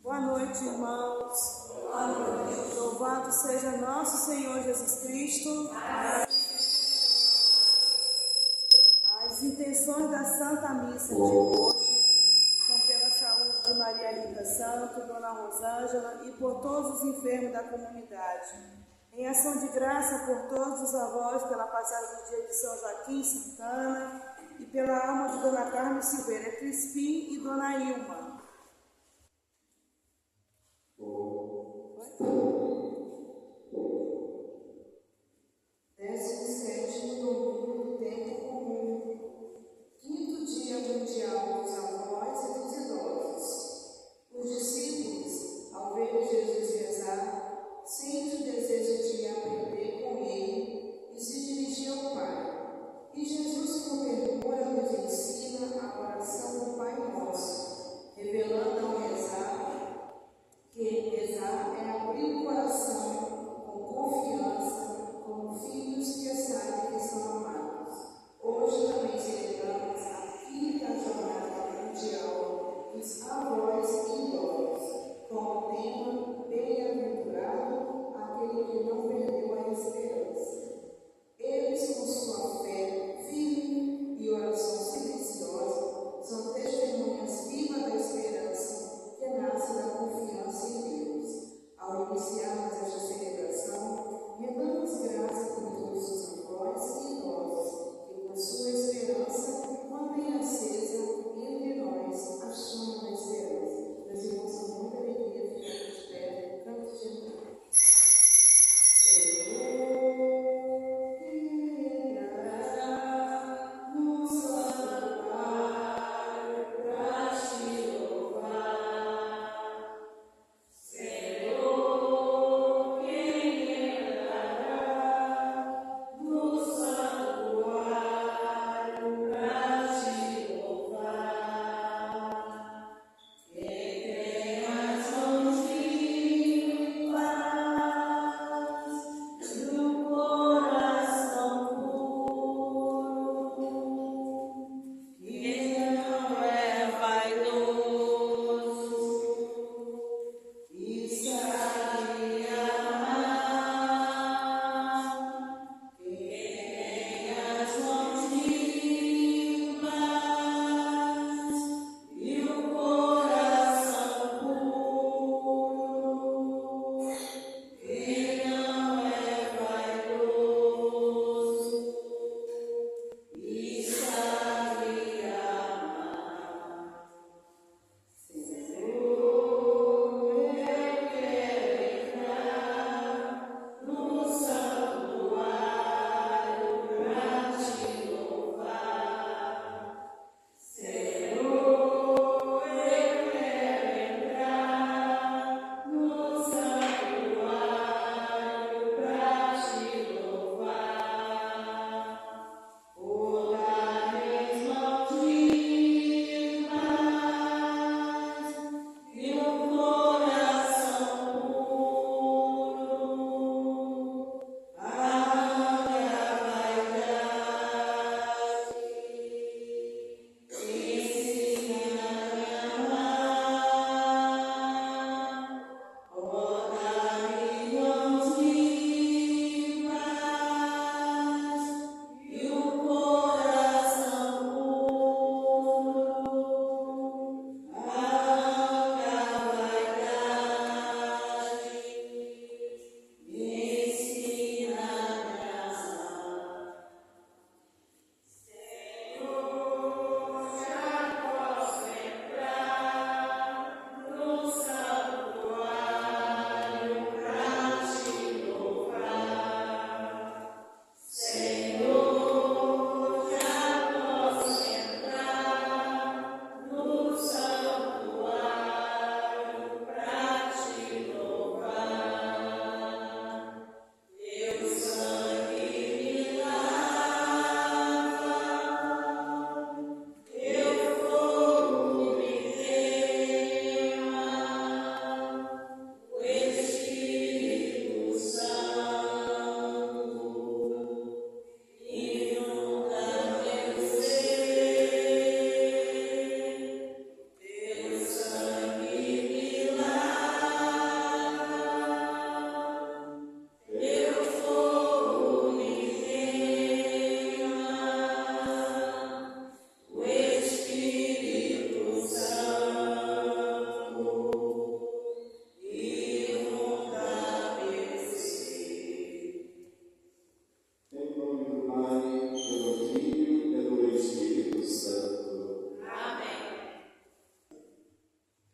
Boa noite, irmãos. Boa noite. Louvado seja nosso Senhor Jesus Cristo. As intenções da Santa Missa de hoje são pela saúde de Maria Rita Santo, Dona Rosângela e por todos os enfermos da comunidade. Em ação de graça por todos os avós pela passagem do dia de São Joaquim Santana e pela alma de Dona Carmen Silveira Crispim e Dona Ilma. Revelando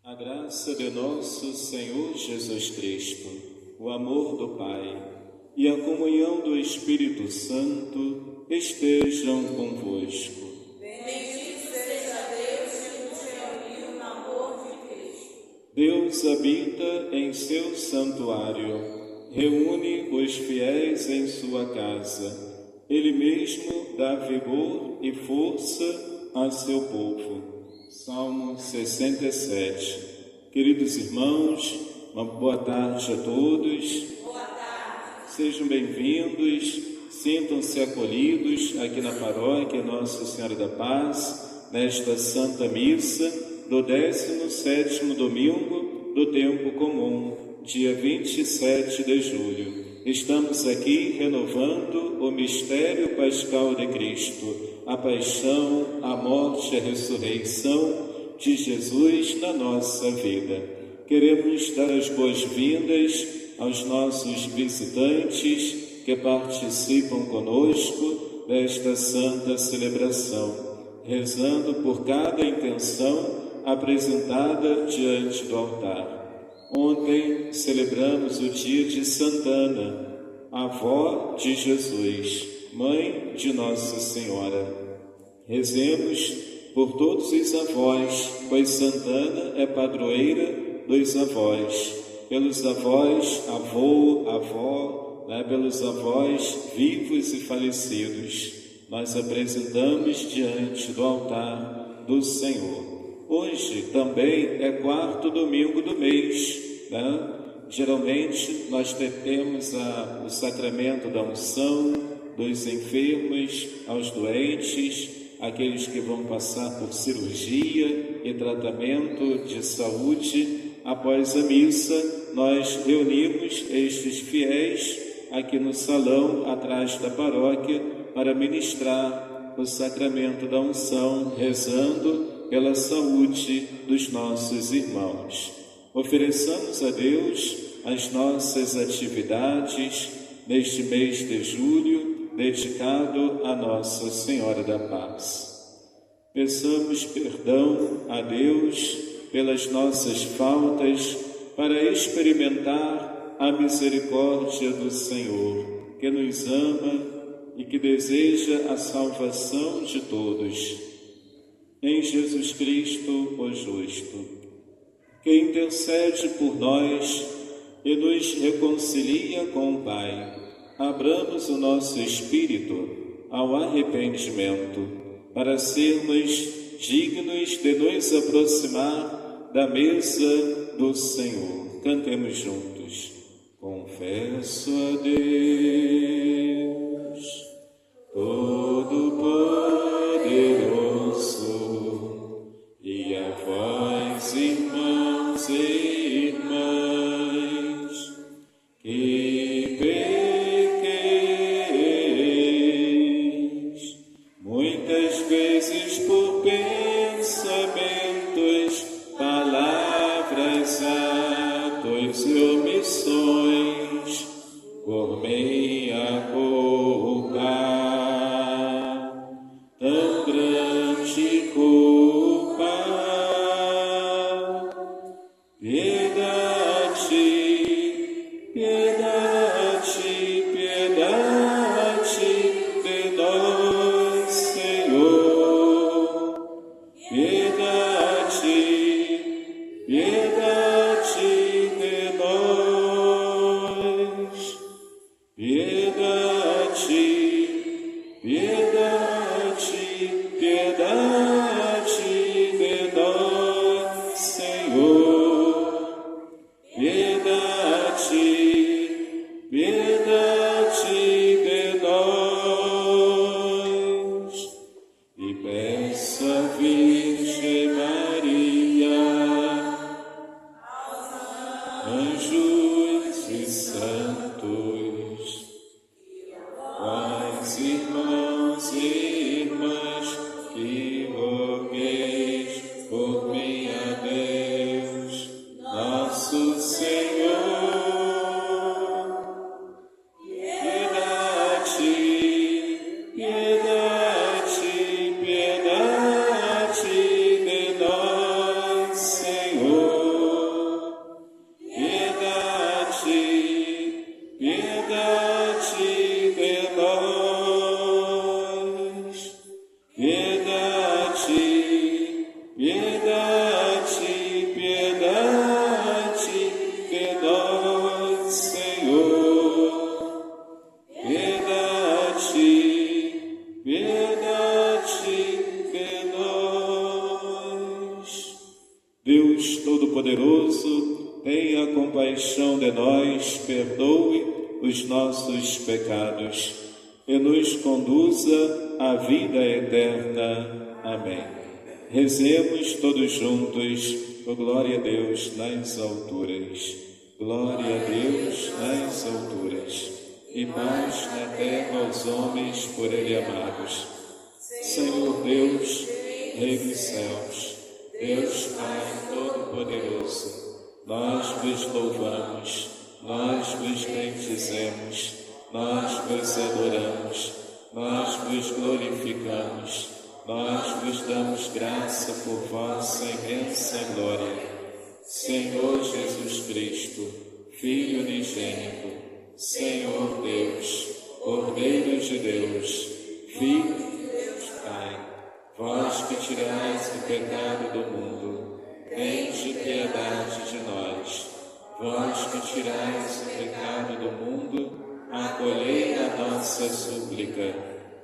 A graça de nosso Senhor Jesus Cristo, o amor do Pai e a comunhão do Espírito Santo estejam convosco. Bendito seja Deus que nos reuniu no amor de Cristo. Deus habita em seu santuário, reúne os fiéis em sua casa. Ele mesmo dá vigor e força a seu povo. Salmo 67. Queridos irmãos, uma boa tarde a todos. Boa tarde. Sejam bem-vindos, sintam-se acolhidos aqui na paróquia Nossa Senhora da Paz, nesta Santa Missa do 17º domingo do tempo comum, dia 27 de julho. Estamos aqui renovando o mistério pascal de Cristo, a paixão, a morte e a ressurreição de Jesus na nossa vida. Queremos dar as boas-vindas aos nossos visitantes que participam conosco desta santa celebração, rezando por cada intenção apresentada diante do altar. Ontem celebramos o dia de Santana, avó de Jesus, mãe de Nossa Senhora. Rezemos por todos os avós, pois Santana é padroeira dos avós, pelos avós, avô, avó, pelos avós vivos e falecidos. Nós apresentamos diante do altar do Senhor. Hoje também é 4º domingo do mês, Geralmente nós temos o sacramento da unção dos enfermos aos doentes, aqueles que vão passar por cirurgia e tratamento de saúde. Após a missa, nós reunimos estes fiéis aqui no salão atrás da paróquia para ministrar o sacramento da unção, rezando pela saúde dos nossos irmãos. Ofereçamos a Deus as nossas atividades neste mês de julho, dedicado a Nossa Senhora da Paz. Peçamos perdão a Deus pelas nossas faltas, para experimentar a misericórdia do Senhor, que nos ama e que deseja a salvação de todos. Em Jesus Cristo, o justo, que intercede por nós e nos reconcilia com o Pai, abramos o nosso espírito ao arrependimento, para sermos dignos de nos aproximar da mesa do Senhor. Cantemos juntos. Confesso a Deus Todo-Poderoso e a vós, irmãos e irmãs, que pequeis muitas vezes por pensamentos, palavras, atos e omissões, por minha culpa, tão grande culpa. Piedade, piedade, piedade de nós, Senhor. Piedade, piedade de nós. Piedade, piedade, piedade de nós, Senhor. Deus Todo-Poderoso, tenha compaixão de nós, perdoe os nossos pecados e nos conduza à vida eterna. Amém. Rezemos todos juntos, por glória a Deus nas alturas. Glória a Deus nas alturas, e paz na terra aos homens por Ele amados. Senhor Deus, Rei dos céus, Deus Pai Todo-Poderoso, nós vos louvamos, nós vos bendizemos, nós vos adoramos, nós vos glorificamos, nós vos damos graça por vossa imensa glória. Senhor Jesus Cristo, Filho unigênito, Senhor Deus, Cordeiro de Deus, Filho de Deus Pai, vós que tirais o pecado do mundo, tende piedade de nós. Vós que tirais o pecado do mundo, acolhei a nossa súplica.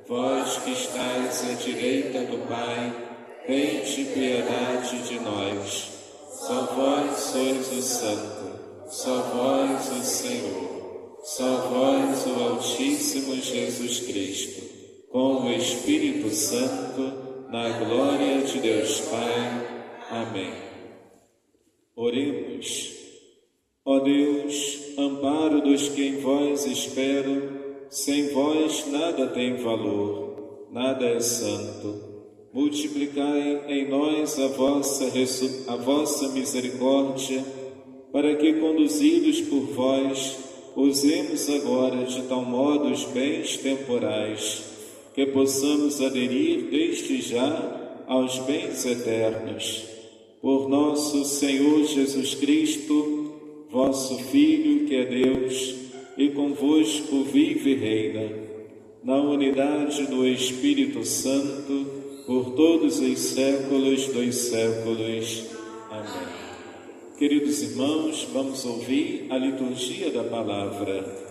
Vós que estáis à direita do Pai, tende piedade de nós. Só vós sois o Santo, só vós o Senhor, só vós o Altíssimo Jesus Cristo, com o Espírito Santo, na glória de Deus Pai. Amém. Oremos. Ó Deus, amparo dos que em vós esperam, sem vós nada tem valor, nada é santo. Multiplicai em nós a vossa misericórdia, para que, conduzidos por vós, usemos agora de tal modo os bens temporais, que possamos aderir desde já aos bens eternos. Por nosso Senhor Jesus Cristo, vosso Filho, que é Deus, e convosco vive e reina, na unidade do Espírito Santo, por todos os séculos dos séculos. Amém. Queridos irmãos, vamos ouvir a liturgia da palavra.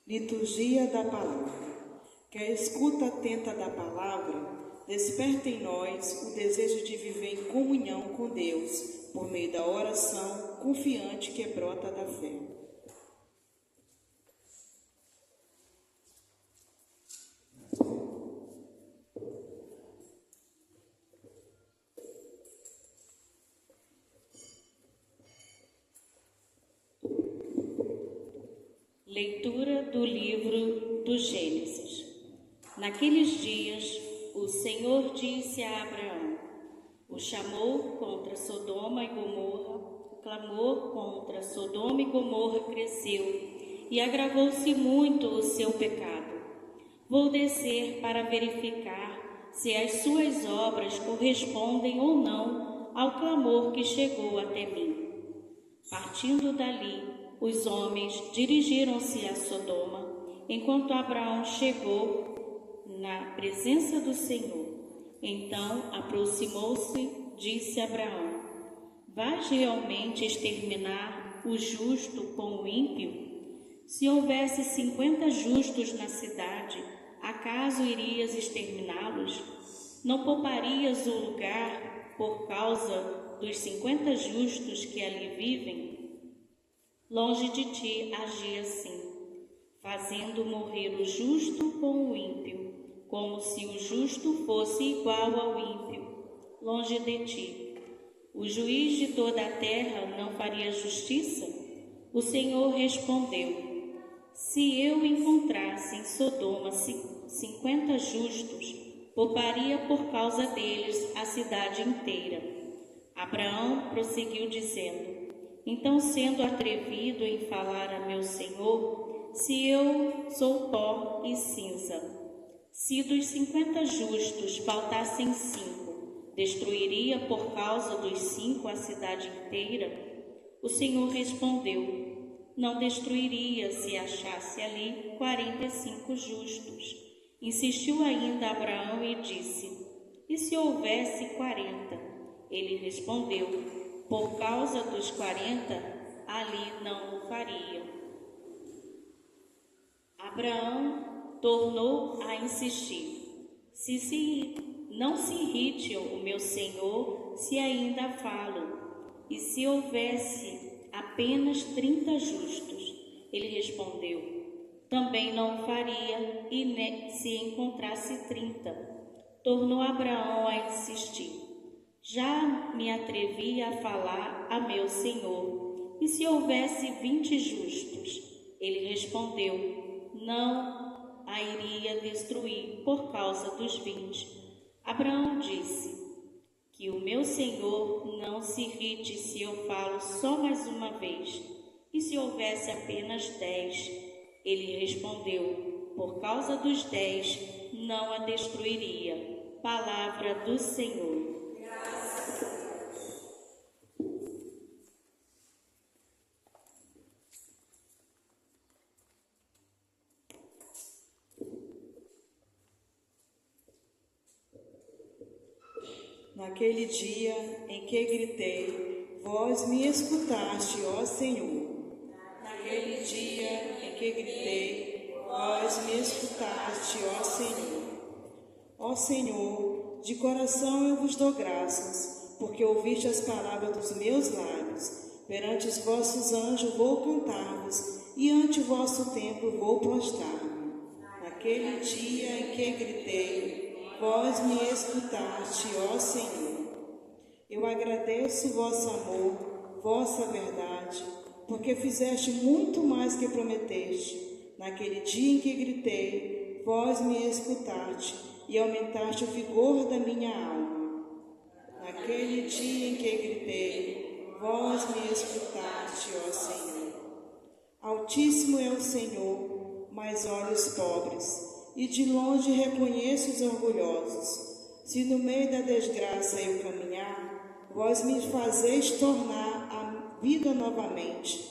Liturgia da Palavra. Que a escuta atenta da Palavra desperta em nós o desejo de viver em comunhão com Deus, por meio da oração confiante que brota da fé. Leitura do livro do Gênesis. Naqueles dias, o Senhor disse a Abraão, o chamou contra Sodoma e Gomorra, o clamor contra Sodoma e Gomorra cresceu, e agravou-se muito o seu pecado. Vou descer para verificar se as suas obras correspondem ou não ao clamor que chegou até mim. Partindo dali, os homens dirigiram-se a Sodoma, enquanto Abraão chegou na presença do Senhor. Então aproximou-se, disse Abraão: vais realmente exterminar o justo com o ímpio? Se houvesse 50 justos na cidade, acaso irias exterminá-los? Não pouparias o lugar por causa dos 50 justos que ali vivem? Longe de ti agi assim, fazendo morrer o justo com o ímpio, como se o justo fosse igual ao ímpio. Longe de ti. O juiz de toda a terra não faria justiça? O Senhor respondeu: se eu encontrasse em Sodoma 50 justos, pouparia por causa deles a cidade inteira. Abraão prosseguiu dizendo: então, sendo atrevido em falar a meu Senhor, se eu sou pó e cinza, se dos 50 justos faltassem 5, destruiria por causa dos 5 a cidade inteira? O Senhor respondeu: não destruiria se achasse ali 45 justos. Insistiu ainda Abraão e disse: e se houvesse 40? Ele respondeu: por causa dos 40, ali não o faria. Abraão tornou a insistir: não se irrite o meu senhor se ainda falo, e se houvesse apenas 30 justos. Ele respondeu: também não o faria, e se encontrasse 30. Tornou Abraão a insistir: já me atrevi a falar a meu senhor, e se houvesse 20 justos? Ele respondeu: não a iria destruir por causa dos 20. Abraão disse: que o meu senhor não se irrite se eu falo só mais uma vez, e se houvesse apenas 10? Ele respondeu: por causa dos 10, não a destruiria. Palavra do Senhor. Graças a Deus. Naquele dia em que gritei, vós me escutaste, ó Senhor. Naquele dia em que gritei, vós me escutaste, ó Senhor. Ó Senhor, de coração eu vos dou graças, porque ouviste as palavras dos meus lábios. Perante os vossos anjos vou cantar-vos, e ante o vosso templo vou prostrar-me. Naquele dia em que gritei, vós me escutaste, ó Senhor. Eu agradeço vosso amor, vossa verdade, porque fizeste muito mais que prometeste. Naquele dia em que gritei, vós me escutaste e aumentaste o vigor da minha alma. Naquele dia em que gritei, vós me escutaste, ó Senhor. Altíssimo é o Senhor, mas olha os pobres, e de longe reconheço os orgulhosos. Se no meio da desgraça eu caminhar, vós me fazeis tornar a vida novamente.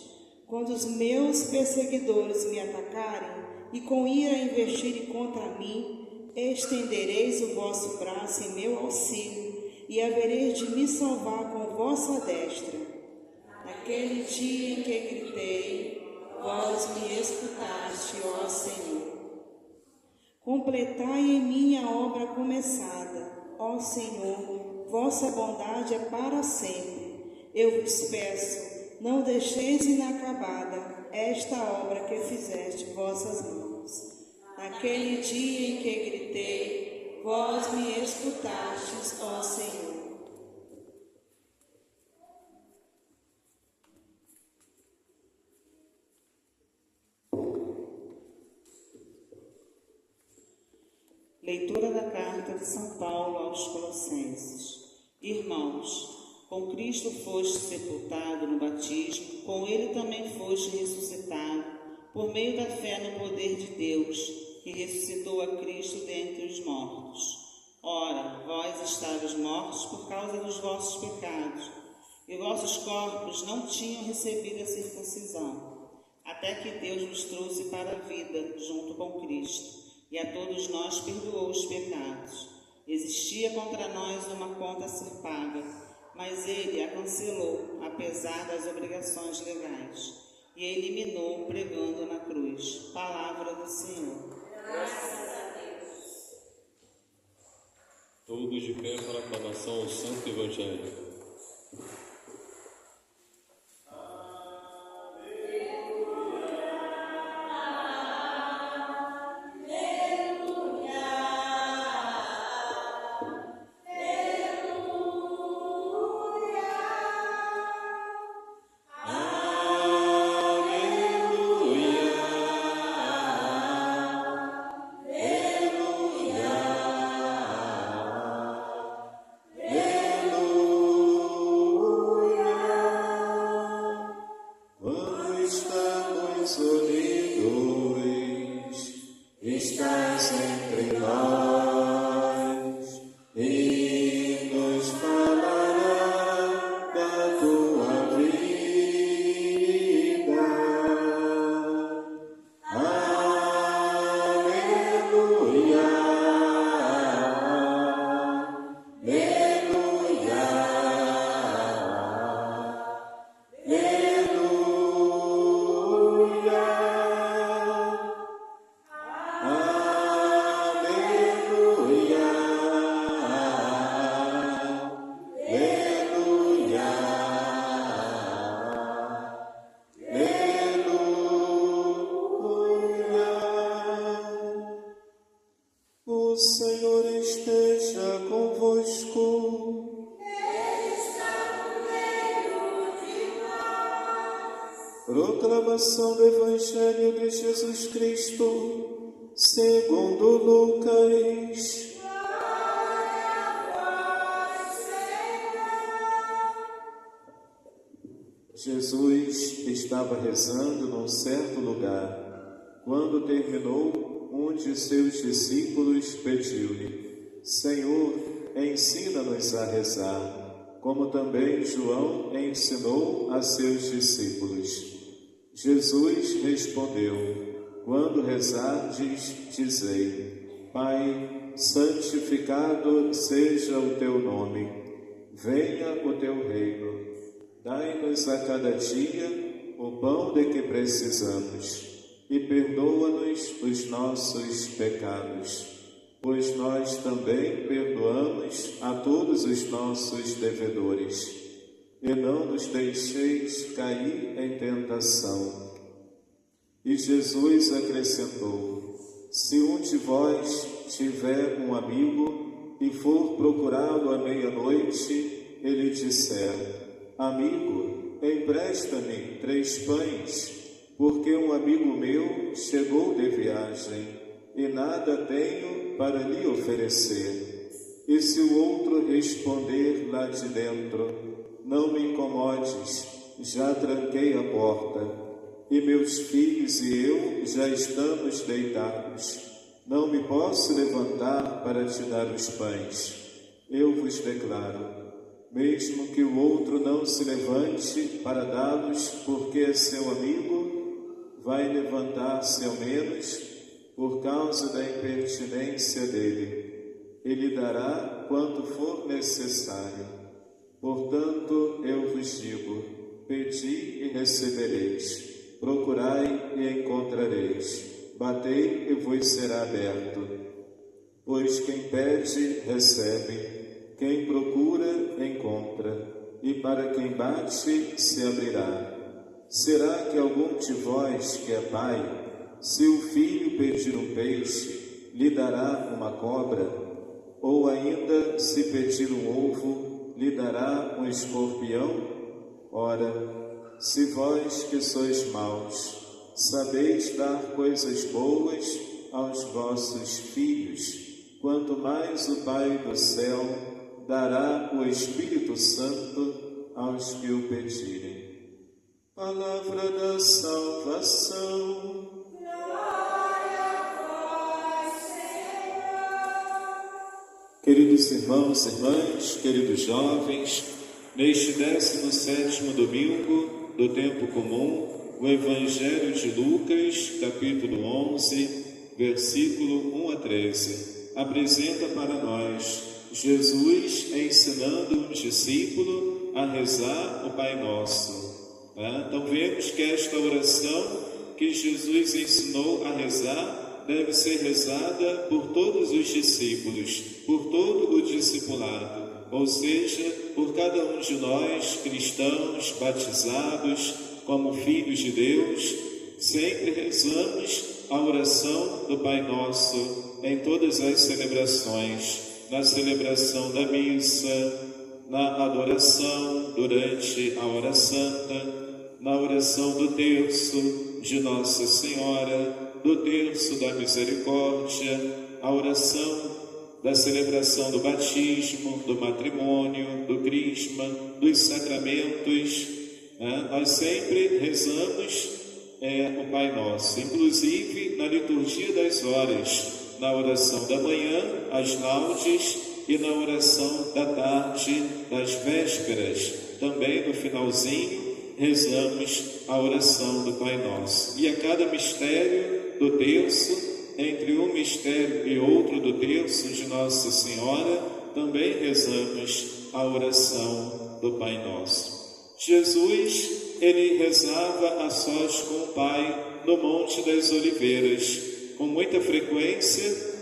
Quando os meus perseguidores me atacarem e com ira investirem contra mim, estendereis o vosso braço em meu auxílio e havereis de me salvar com vossa destra. Naquele dia em que gritei, vós me escutaste, ó Senhor. Completai em mim a obra começada, ó Senhor, vossa bondade é para sempre. Eu vos peço, não deixeis inacabada esta obra que fizeste vossas mãos. Naquele dia em que gritei, vós me escutastes, ó Senhor. Leitura da carta de São Paulo aos Colossenses. Irmãos, com Cristo foste sepultado no batismo, com ele também foste ressuscitado, por meio da fé no poder de Deus, que ressuscitou a Cristo dentre os mortos. Ora, vós estavais mortos por causa dos vossos pecados, e vossos corpos não tinham recebido a circuncisão, até que Deus vos trouxe para a vida junto com Cristo, e a todos nós perdoou os pecados. Existia contra nós uma conta a ser paga, mas ele a cancelou, apesar das obrigações legais, e a eliminou pregando na cruz. Palavra do Senhor. Graças a Deus. Todos de pé para a aclamação ao Santo Evangelho. Proclamação do Evangelho de Jesus Cristo, segundo Lucas. Jesus estava rezando num certo lugar. Quando terminou, um de seus discípulos pediu-lhe: Senhor, ensina-nos a rezar, como também João ensinou a seus discípulos. Jesus respondeu: Quando rezardes, dizei: Pai, santificado seja o teu nome, venha o teu reino. Dai-nos a cada dia o pão de que precisamos e perdoa-nos os nossos pecados, pois nós também perdoamos a todos os nossos devedores. E não nos deixeis cair em tentação. E Jesus acrescentou: Se um de vós tiver um amigo e for procurá-lo à meia-noite, ele disser: Amigo, empresta-me 3 pães, porque um amigo meu chegou de viagem e nada tenho para lhe oferecer. E se o outro responder lá de dentro: Não me incomodes, já tranquei a porta, e meus filhos e eu já estamos deitados, não me posso levantar para te dar os pães. Eu vos declaro, mesmo que o outro não se levante para dá-los porque é seu amigo, vai levantar-se ao menos por causa da impertinência dele. Ele dará quanto for necessário. Portanto, eu vos digo: pedi e recebereis, procurai e encontrareis, batei e vos será aberto. Pois quem pede, recebe, quem procura, encontra, e para quem bate, se abrirá. Será que algum de vós que é pai, se o filho pedir um peixe, lhe dará uma cobra? Ou ainda, se pedir um ovo, lhe dará um escorpião? Ora, se vós que sois maus, sabeis dar coisas boas aos vossos filhos, quanto mais o Pai do céu dará o Espírito Santo aos que o pedirem. Palavra da salvação. Glória a vós, Senhor. Queridos irmãos e irmãs, queridos jovens, neste 17º domingo do tempo comum, o Evangelho de Lucas, capítulo 11, versículo 1 a 13, apresenta para nós Jesus ensinando um discípulo a rezar o Pai Nosso. Então vemos que esta oração que Jesus ensinou a rezar deve ser rezada por todos os discípulos, por todo o discipulado, ou seja, por cada um de nós, cristãos, batizados, como filhos de Deus. Sempre rezamos a oração do Pai Nosso em todas as celebrações. Na celebração da missa, na adoração durante a hora santa, na oração do terço de Nossa Senhora, do terço da misericórdia, a oração da celebração do batismo, do matrimônio, do crisma, dos sacramentos. Nós sempre rezamos o Pai Nosso, inclusive na liturgia das horas, na oração da manhã, as laudes, e na oração da tarde, das vésperas. Também no finalzinho, rezamos a oração do Pai Nosso. E a cada mistério do terço, entre um mistério e outro do terço de Nossa Senhora, também rezamos a oração do Pai Nosso. Jesus, ele rezava a sós com o Pai no Monte das Oliveiras. Com muita frequência,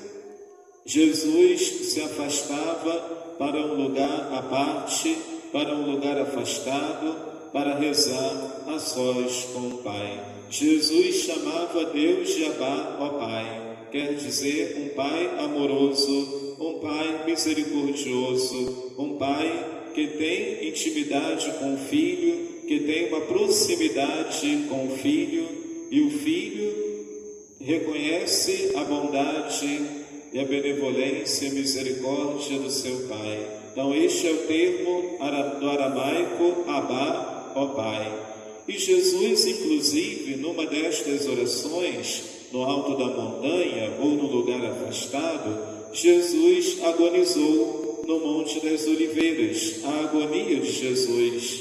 Jesus se afastava para um lugar à parte, para um lugar afastado, para rezar a sós com o Pai. Jesus chamava Deus de Abá, ó Pai, quer dizer um Pai amoroso, um Pai misericordioso, um Pai que tem intimidade com o Filho que tem uma proximidade com o Filho, e o Filho reconhece a bondade e a benevolência e a misericórdia do seu Pai. Então este é o termo do aramaico Abá, ó Pai. E Jesus, inclusive, numa destas orações, no alto da montanha ou no lugar afastado, Jesus agonizou no Monte das Oliveiras, a agonia de Jesus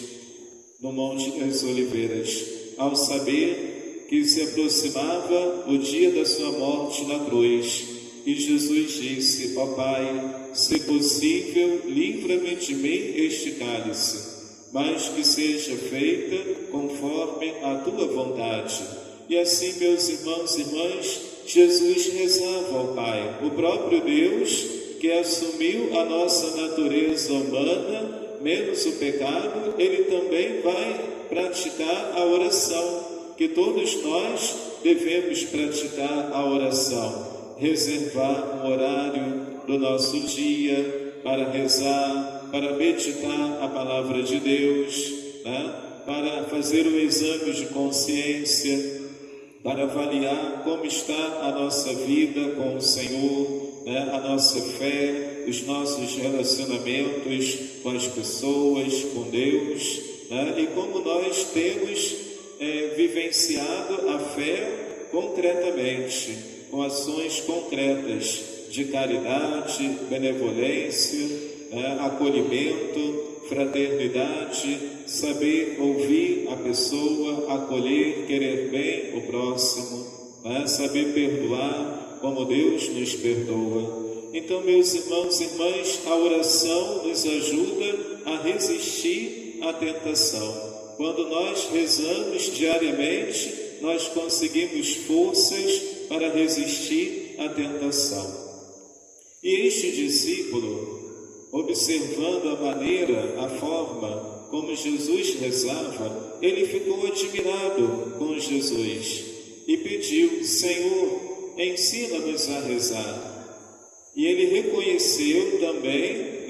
no Monte das Oliveiras, ao saber que se aproximava o dia da sua morte na cruz. E Jesus disse: ó Pai, se possível, livra-me de mim este cálice, mas que seja feita conforme a tua vontade. E assim, meus irmãos e irmãs, Jesus rezava ao Pai, o próprio Deus que assumiu a nossa natureza humana, menos o pecado, ele também vai praticar a oração, que todos nós devemos praticar a oração, reservar um horário do nosso dia para rezar, para meditar a palavra de Deus, né? Para fazer um exame de consciência, para avaliar como está a nossa vida com o Senhor, né? A nossa fé, os nossos relacionamentos com as pessoas, com Deus, né? E como nós temos vivenciado a fé concretamente, com ações concretas de caridade, benevolência, acolhimento, fraternidade, saber ouvir a pessoa, acolher, querer bem o próximo, saber perdoar como Deus nos perdoa. Então, meus irmãos e irmãs, a oração nos ajuda a resistir à tentação. Quando nós rezamos diariamente, nós conseguimos forças para resistir à tentação. E este discípulo, observando a maneira, a forma como Jesus rezava, ele ficou admirado com Jesus e pediu: Senhor, ensina-nos a rezar. E ele reconheceu também,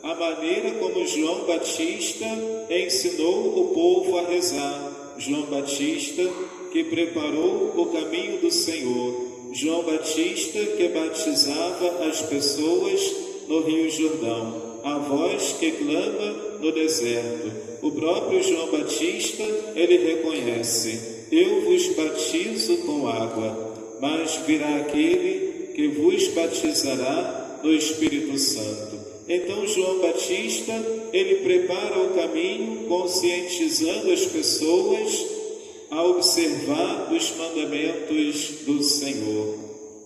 a maneira como João Batista ensinou o povo a rezar. João Batista, que preparou o caminho do Senhor. João Batista, que batizava as pessoas no Rio Jordão, a voz que clama no deserto. O próprio João Batista, ele reconhece: eu vos batizo com água, mas virá aquele que vos batizará no Espírito Santo. Então João Batista, ele prepara o caminho, conscientizando as pessoas a observar os mandamentos do Senhor,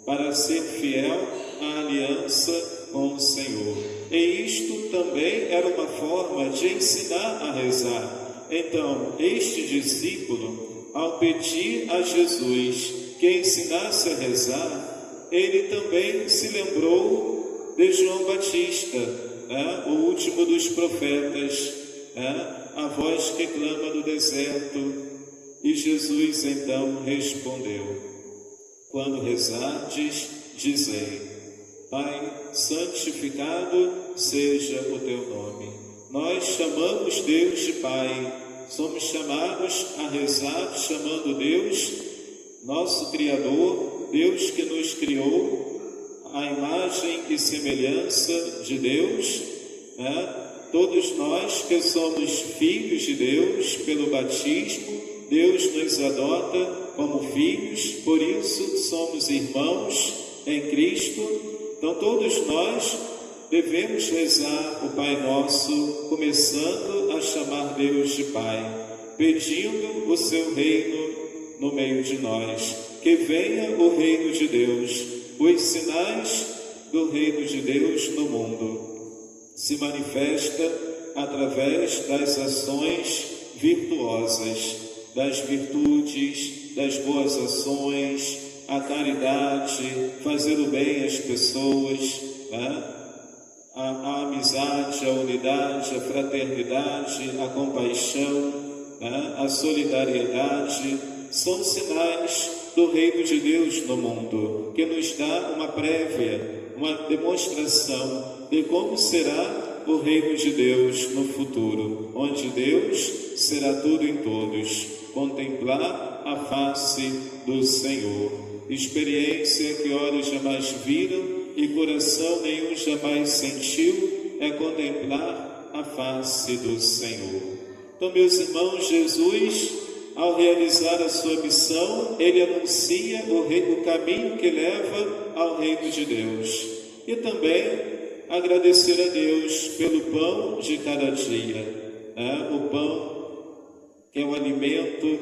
para ser fiel à aliança com o Senhor. E isto também era uma forma de ensinar a rezar. Então, este discípulo, ao pedir a Jesus que ensinasse a rezar, ele também se lembrou de João Batista, o último dos profetas, a voz que clama do deserto. E Jesus então respondeu: quando rezardes, dizei: Pai, santificado seja o teu nome. Nós chamamos Deus de Pai, somos chamados a rezar chamando Deus, nosso Criador, Deus que nos criou, a imagem e semelhança de Deus, todos nós que somos filhos de Deus pelo batismo, Deus nos adota como filhos, por isso somos irmãos em Cristo. Então todos nós devemos rezar o Pai Nosso, começando a chamar Deus de Pai, pedindo o seu reino no meio de nós, que venha o reino de Deus, os sinais do reino de Deus no mundo se manifesta através das ações virtuosas, das virtudes, das boas ações, a caridade, fazer o bem às pessoas, a amizade, a unidade, a fraternidade, a compaixão, a solidariedade, são sinais do reino de Deus no mundo, que nos dá uma prévia, uma demonstração de como será o reino de Deus no futuro, onde Deus será tudo em todos, contemplar a face do Senhor. Experiência que olhos jamais viram e coração nenhum jamais sentiu é contemplar a face do Senhor. Então, meus irmãos, Jesus, ao realizar a sua missão, ele anuncia o caminho que leva ao reino de Deus. E também agradecer a Deus pelo pão de cada dia, o pão que é um alimento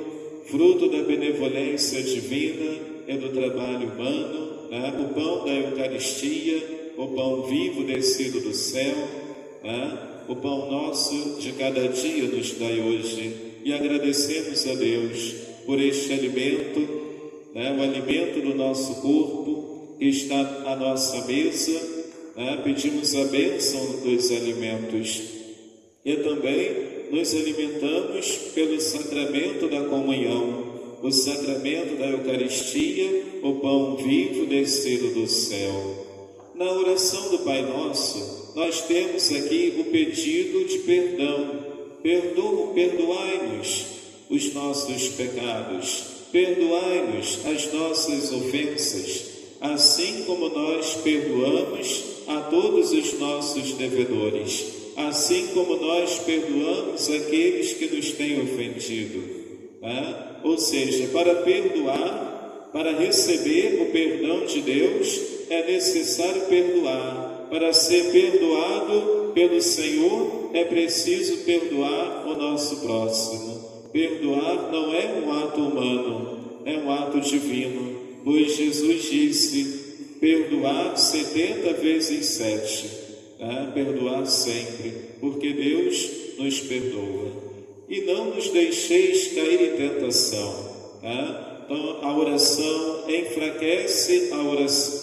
fruto da benevolência divina e do trabalho humano, o pão da Eucaristia, o pão vivo descido do céu, o pão nosso de cada dia nos dai hoje. E agradecemos a Deus por este alimento, o alimento do nosso corpo que está à nossa mesa. Pedimos a bênção dos alimentos e também nos alimentamos pelo sacramento da comunhão, o sacramento da Eucaristia, o pão vivo descido do céu. Na oração do Pai Nosso, nós temos aqui o pedido de perdão. Perdoai-nos os nossos pecados, perdoai-nos as nossas ofensas, assim como nós perdoamos a todos os nossos devedores, assim como nós perdoamos aqueles que nos têm ofendido. Ou seja, para perdoar, para receber o perdão de Deus, é necessário perdoar. Para ser perdoado pelo Senhor, é preciso perdoar o nosso próximo. Perdoar não é um ato humano, é um ato divino, pois Jesus disse: perdoar 70 vezes 7, perdoar sempre, porque Deus nos perdoa. E não nos deixeis cair em tentação. Então, a oração enfraquece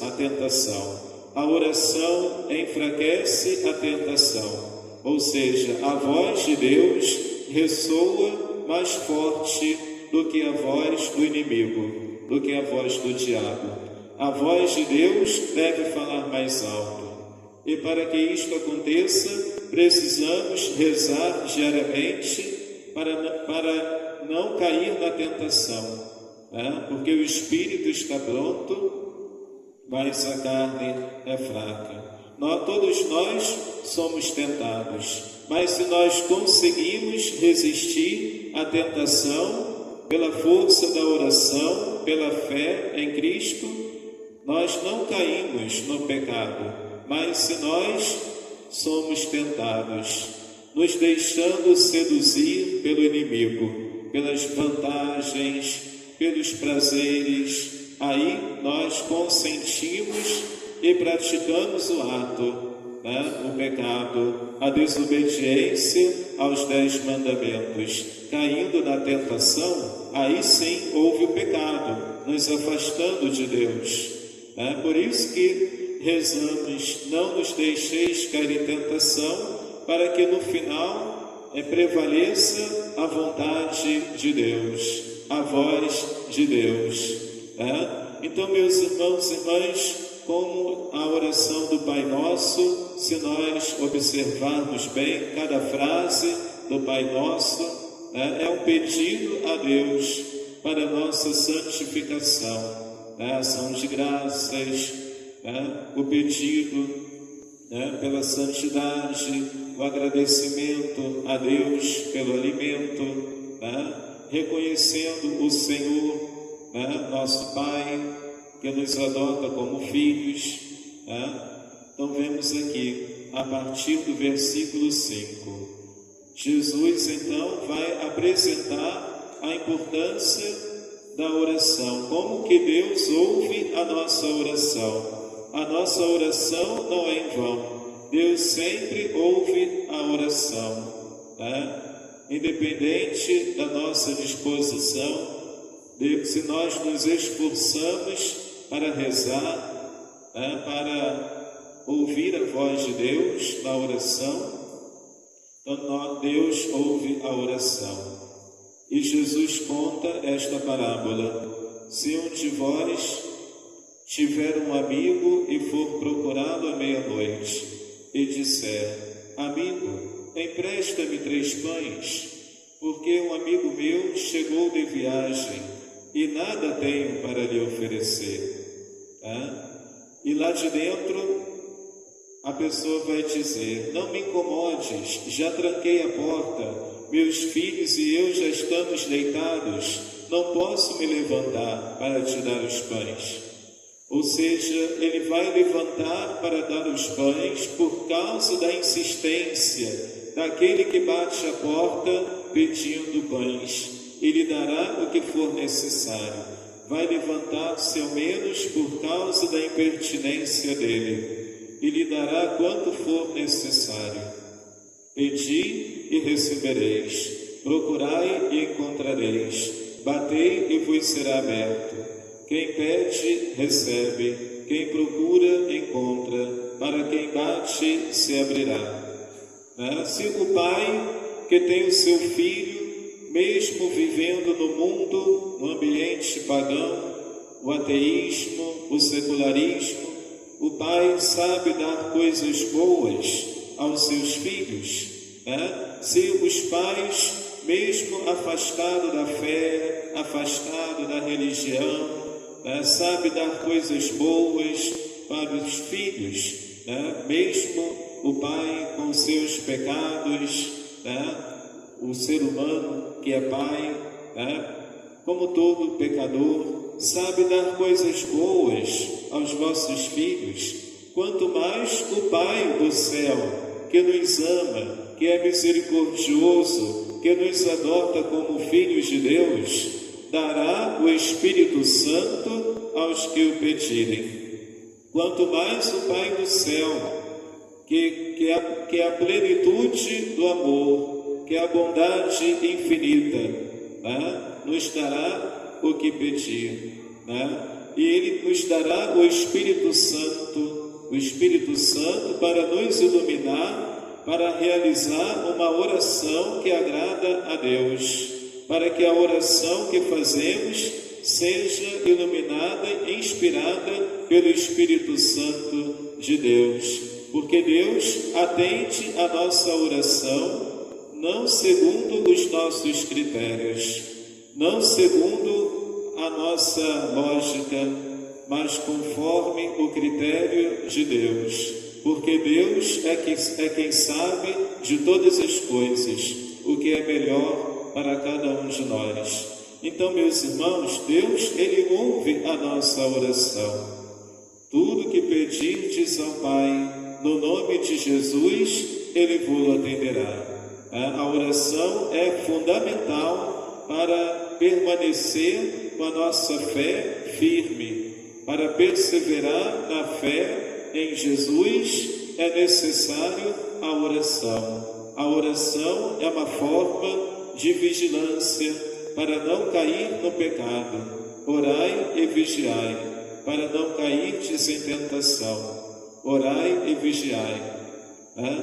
a tentação. A oração enfraquece a tentação. Ou seja, a voz de Deus ressoa mais forte do que a voz do inimigo, do que a voz do diabo. A voz de Deus deve falar mais alto. E para que isto aconteça, precisamos rezar diariamente para não cair na tentação, porque o espírito está pronto, mas a carne é fraca. Todos nós somos tentados, mas se nós conseguimos resistir à tentação pela força da oração, pela fé em Cristo, nós não caímos no pecado. Mas se nós somos tentados, nos deixando seduzir pelo inimigo, pelas vantagens, pelos prazeres, aí nós consentimos e praticamos o ato, o pecado, a desobediência aos 10 mandamentos. Caindo na tentação, aí sim houve o pecado, nos afastando de Deus. Por isso que rezamos: não nos deixeis cair em tentação, para que no final prevaleça a vontade de Deus, a voz de Deus. Então, meus irmãos e irmãs, como a oração do Pai Nosso, se nós observarmos bem cada frase do Pai Nosso, é um pedido a Deus para a nossa santificação, a ação de graças, o pedido pela santidade, o agradecimento a Deus pelo alimento, reconhecendo o Senhor, nosso Pai, que nos adota como filhos. Então vemos aqui, a partir do versículo 5, Jesus então vai apresentar a importância da oração, como que Deus ouve a nossa oração. A nossa oração não é em vão, Deus sempre ouve a oração, independente da nossa disposição. Se nós nos esforçamos para rezar, para ouvir a voz de Deus na oração, então Deus ouve a oração. E Jesus conta esta parábola: se um de vós tiver um amigo e for procurá-lo à meia-noite, e disser: amigo, empresta-me 3 pães, porque um amigo meu chegou de viagem e nada tenho para lhe oferecer. E lá de dentro a pessoa vai dizer: não me incomodes, já tranquei a porta, meus filhos e eu já estamos deitados, não posso me levantar para te dar os pães. Ou seja, ele vai levantar para dar os pães por causa da insistência daquele que bate a porta pedindo pães, e lhe dará o que for necessário. Vai levantar-se ao menos por causa da impertinência dele, e lhe dará quanto for necessário. Pedi e recebereis, procurai e encontrareis, batei e vos será aberto. Quem pede, recebe, quem procura, encontra, para quem bate, se abrirá. Se o pai que tem o seu filho, mesmo vivendo no mundo, no ambiente pagão, o ateísmo, o secularismo, o pai sabe dar coisas boas aos seus filhos. Se os pais, mesmo afastado da fé, afastado da religião, sabe dar coisas boas para os filhos, mesmo o pai com seus pecados, o ser humano que é pai, como todo pecador, sabe dar coisas boas aos vossos filhos, quanto mais o Pai do céu, que nos ama, que é misericordioso, que nos adota como filhos de Deus, dará o Espírito Santo aos que o pedirem. Quanto mais o Pai do céu, que é a plenitude do amor, que é a bondade infinita, nos dará o que pedir, e Ele nos dará o Espírito Santo para nos iluminar, para realizar uma oração que agrada a Deus, para que a oração que fazemos seja iluminada e inspirada pelo Espírito Santo de Deus, porque Deus atende a nossa oração não segundo os nossos critérios, não segundo a nossa lógica, mas conforme o critério de Deus, porque Deus é quem sabe de todas as coisas, o que é melhor para cada um de nós. Então, meus irmãos, Deus, Ele ouve a nossa oração. Tudo que pedirdes ao Pai, no nome de Jesus, Ele vos atenderá. A oração é fundamental para permanecer com a nossa fé firme, para perseverar na fé em Jesus, é necessário a oração. A oração é uma forma de vigilância para não cair no pecado. Orai e vigiai, para não cairdes em tentação. Orai e vigiai.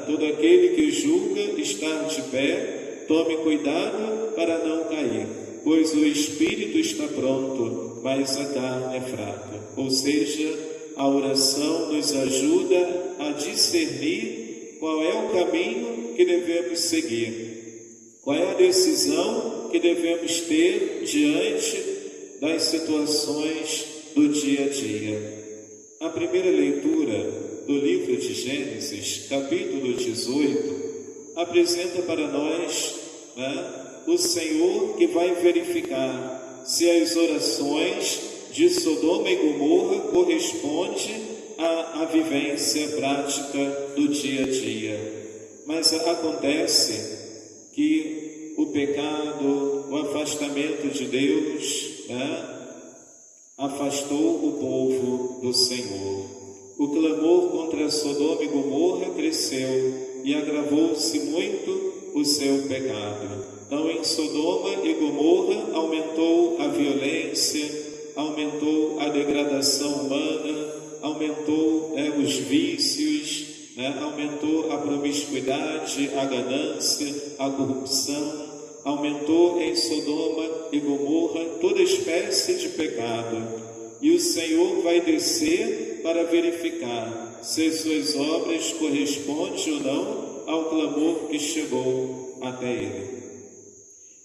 Todo aquele que julga estar de pé, tome cuidado para não cair, pois o espírito está pronto, mas a carne é fraca. Ou seja, a oração nos ajuda a discernir qual é o caminho que devemos seguir, qual é a decisão que devemos ter diante das situações do dia a dia. A primeira leitura do livro de Gênesis, capítulo 18, apresenta para nós o Senhor que vai verificar se as orações de Sodoma e Gomorra correspondem à vivência prática do dia a dia. Mas acontece que o pecado, o afastamento de Deus, afastou o povo do Senhor. O clamor contra Sodoma e Gomorra cresceu e agravou-se muito o seu pecado. Então, em Sodoma e Gomorra aumentou a violência, aumentou a degradação humana, aumentou os vícios, aumentou a promiscuidade, a ganância, a corrupção, aumentou em Sodoma e Gomorra toda espécie de pecado. E o Senhor vai descer para verificar se as suas obras correspondem ou não ao clamor que chegou até ele.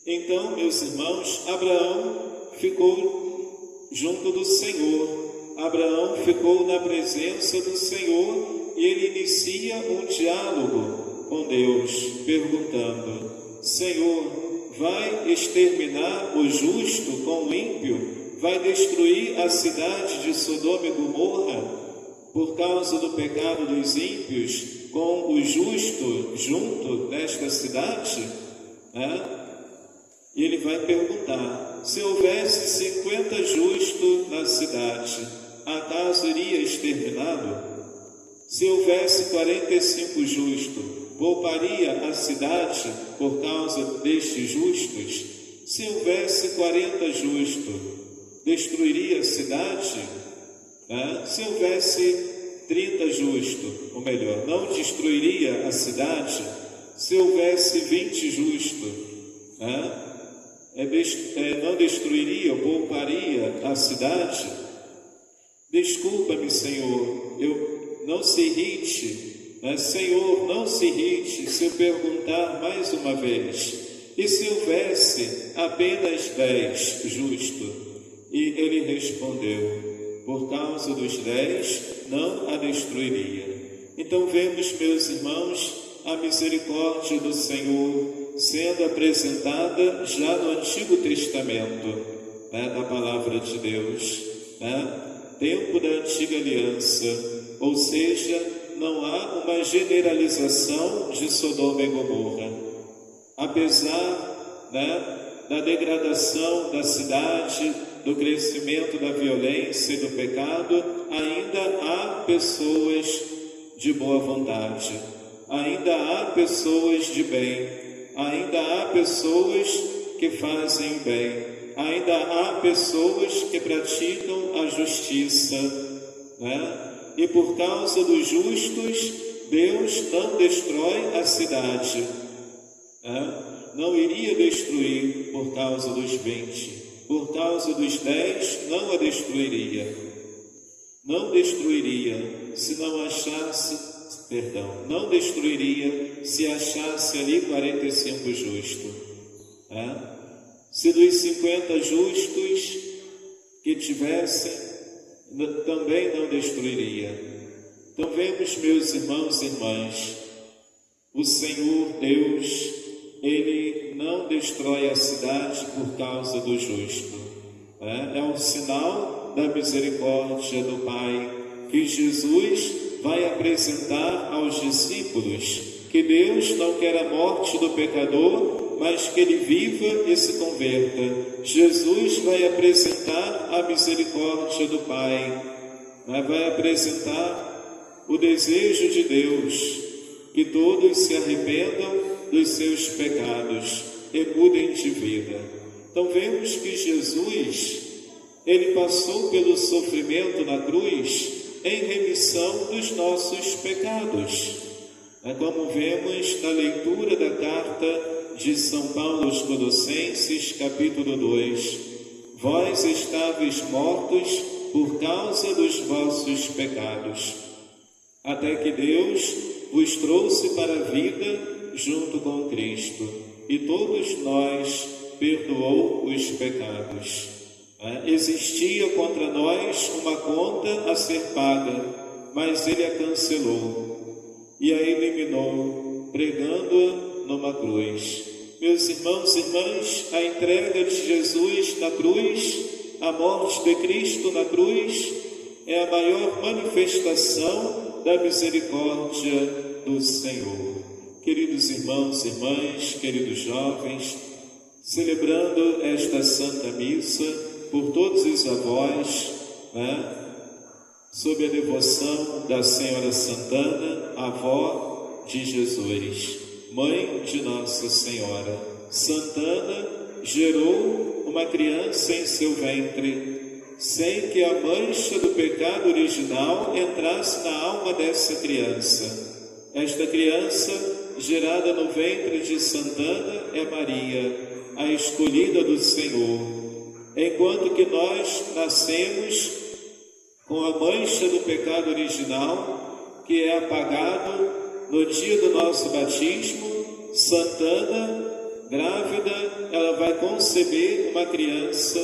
Então, meus irmãos, Abraão ficou junto do Senhor, Abraão ficou na presença do Senhor e ele inicia um diálogo com Deus, perguntando: Senhor, vai exterminar o justo com o ímpio? Vai destruir a cidade de Sodoma e Gomorra por causa do pecado dos ímpios, com o justo junto desta cidade? E ele vai perguntar: se houvesse 50 justos na cidade, acaso iria exterminá-lo? Se houvesse 45 justos, pouparia a cidade por causa destes justos? Se houvesse 40 justos, destruiria a cidade? Se houvesse 30 justos, ou melhor, não destruiria a cidade? Se houvesse 20 justos, não destruiria ou pouparia a cidade? Desculpa-me, Senhor, não se irrite, Senhor, não se irrite se eu perguntar mais uma vez: e se houvesse apenas 10 justos? E ele respondeu: por causa dos 10 não a destruiria. Então vemos, meus irmãos, a misericórdia do Senhor sendo apresentada já no Antigo Testamento, da palavra de Deus, tempo da Antiga Aliança, ou seja, não há uma generalização de Sodoma e Gomorra. Apesar da degradação da cidade, do crescimento da violência e do pecado, ainda há pessoas de boa vontade, ainda há pessoas de bem, ainda há pessoas que fazem o bem, ainda há pessoas que praticam a justiça, E por causa dos justos, Deus não destrói a cidade, não iria destruir por causa dos 20. Por causa dos 10, não a destruiria. Não destruiria se não achasse, não destruiria se achasse ali 45 justos. Se dos 50 justos que tivessem, também não destruiria. Então vemos, meus irmãos e irmãs, o Senhor Deus, Ele não destrói a cidade por causa do justo. É um sinal da misericórdia do Pai que Jesus vai apresentar aos discípulos, que Deus não quer a morte do pecador, mas que ele viva e se converta. Jesus vai apresentar a misericórdia do Pai, vai apresentar o desejo de Deus, que todos se arrependam dos seus pecados e mudem de vida. Então vemos que Jesus, ele passou pelo sofrimento na cruz em remissão dos nossos pecados. Como vemos na leitura da carta de São Paulo aos Colossenses, capítulo 2: vós estáveis mortos por causa dos vossos pecados, até que Deus vos trouxe para a vida junto com Cristo, e todos nós perdoou os pecados. Existia contra nós uma conta a ser paga, mas Ele a cancelou e a eliminou, pregando-a numa cruz. Meus irmãos e irmãs, a entrega de Jesus na cruz, a morte de Cristo na cruz, é a maior manifestação da misericórdia do Senhor. Queridos irmãos e irmãs, queridos jovens, celebrando esta Santa Missa por todos os avós, sob a devoção da Senhora Santana, avó de Jesus, mãe de Nossa Senhora. Santana gerou uma criança em seu ventre, sem que a mancha do pecado original entrasse na alma dessa criança. Esta criança, gerada no ventre de Santana, é Maria, a escolhida do Senhor. Enquanto que nós nascemos com a mancha do pecado original, que é apagado no dia do nosso batismo, Santana, grávida, ela vai conceber uma criança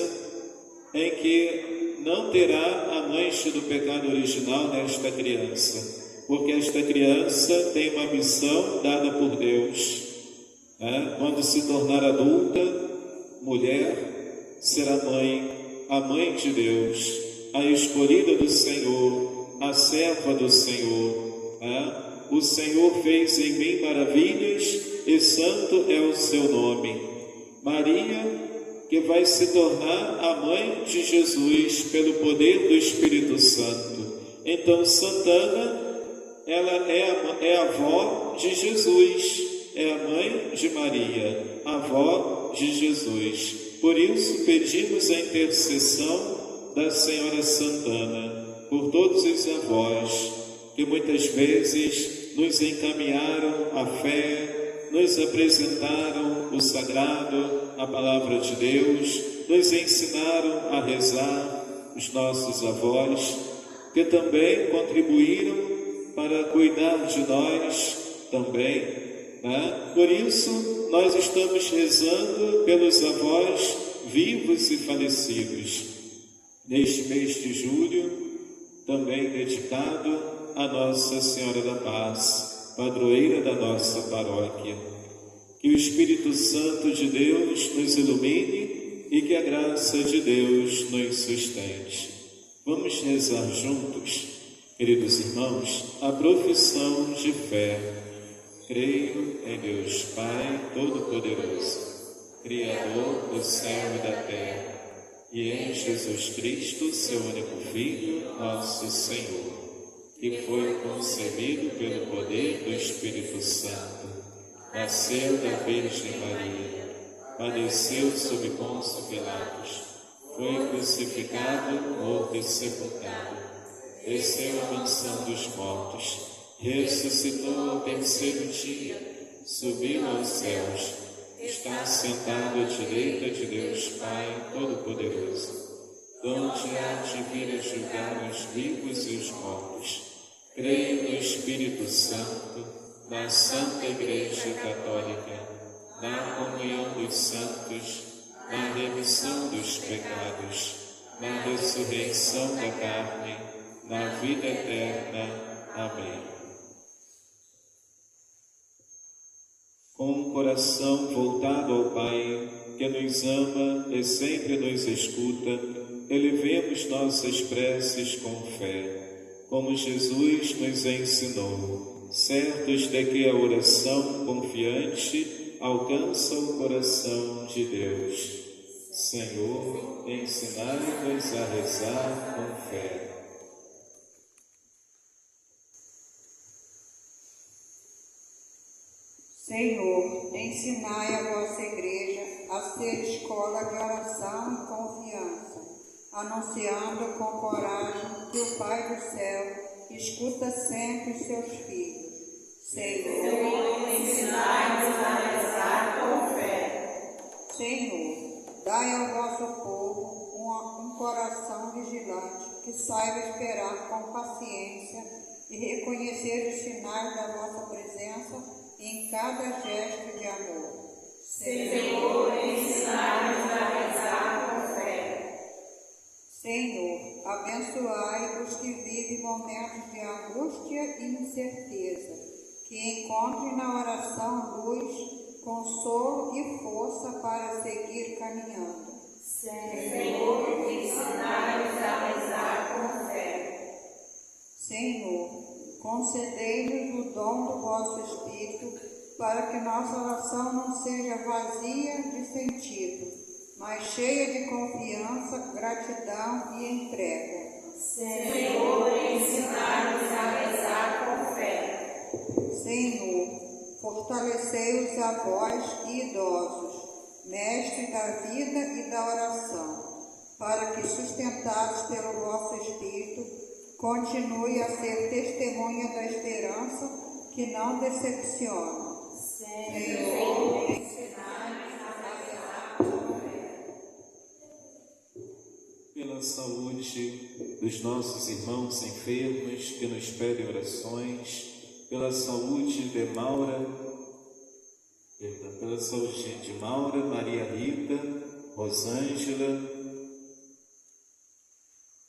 em que não terá a mancha do pecado original nesta criança, porque esta criança tem uma missão dada por Deus. Quando se tornar adulta, mulher, será mãe, a mãe de Deus, a escolhida do Senhor, a serva do Senhor. O Senhor fez em mim maravilhas e santo é o seu nome. Maria, que vai se tornar a mãe de Jesus pelo poder do Espírito Santo. Então, Santana, ela é a avó de Jesus, é a mãe de Maria, a avó de Jesus. Por isso, pedimos a intercessão da Senhora Santana por todos os avós que muitas vezes nos encaminharam à fé, nos apresentaram o sagrado, a palavra de Deus, nos ensinaram a rezar, os nossos avós, que também contribuíram para cuidar de nós também. Por isso, nós estamos rezando pelos avós vivos e falecidos. Neste mês de julho, também dedicado a Nossa Senhora da Paz, padroeira da nossa paróquia. Que o Espírito Santo de Deus nos ilumine e que a graça de Deus nos sustente. Vamos rezar juntos, queridos irmãos, a profissão de fé. Creio em Deus Pai Todo-Poderoso, Criador do céu e da terra, e em Jesus Cristo, seu único Filho, nosso Senhor, que foi concebido pelo poder do Espírito Santo, nasceu da Virgem Maria, padeceu sob Pôncio Pilatos, foi crucificado, morto e sepultado, desceu à mansão dos mortos, ressuscitou ao terceiro dia, subiu aos céus, está sentado à direita de Deus Pai Todo-Poderoso, donde há de vir a julgar os vivos e os mortos. Creio no Espírito Santo, na Santa Igreja Católica, na comunhão dos santos, na remissão dos pecados, na ressurreição da carne, na vida eterna. Amém. Com um coração voltado ao Pai, que nos ama e sempre nos escuta, elevemos nossas preces com fé, como Jesus nos ensinou, certos de que a oração confiante alcança o coração de Deus. Senhor, ensinai-nos a rezar com fé. Senhor, ensinai a vossa Igreja a ser escola de oração e confiança, anunciando com coragem que o Pai do céu escuta sempre os seus filhos. Senhor, ensinai-nos a rezar com fé. Senhor, dai ao vosso povo um coração vigilante que saiba esperar com paciência e reconhecer os sinais da vossa presença em cada gesto de amor. Senhor, ensinai-nos a rezar com fé. Senhor, abençoai os que vivem momentos de angústia e incerteza, que encontrem na oração luz, consolo e força para seguir caminhando. Senhor, ensinai-nos a rezar com fé. Senhor, concedei-nos o dom do vosso Espírito, para que nossa oração não seja vazia de sentido, mas cheia de confiança, gratidão e entrega. Senhor, ensinai-nos a rezar com fé. Senhor, fortalecei os avós e idosos, mestres da vida e da oração, para que, sustentados pelo vosso Espírito, continue a ser testemunha da esperança que não decepciona. Senhor, ensinai-nos a rezar com fé. Pela saúde dos nossos irmãos enfermos que nos pedem orações, pela saúde de Maura, Maria Rita, Rosângela,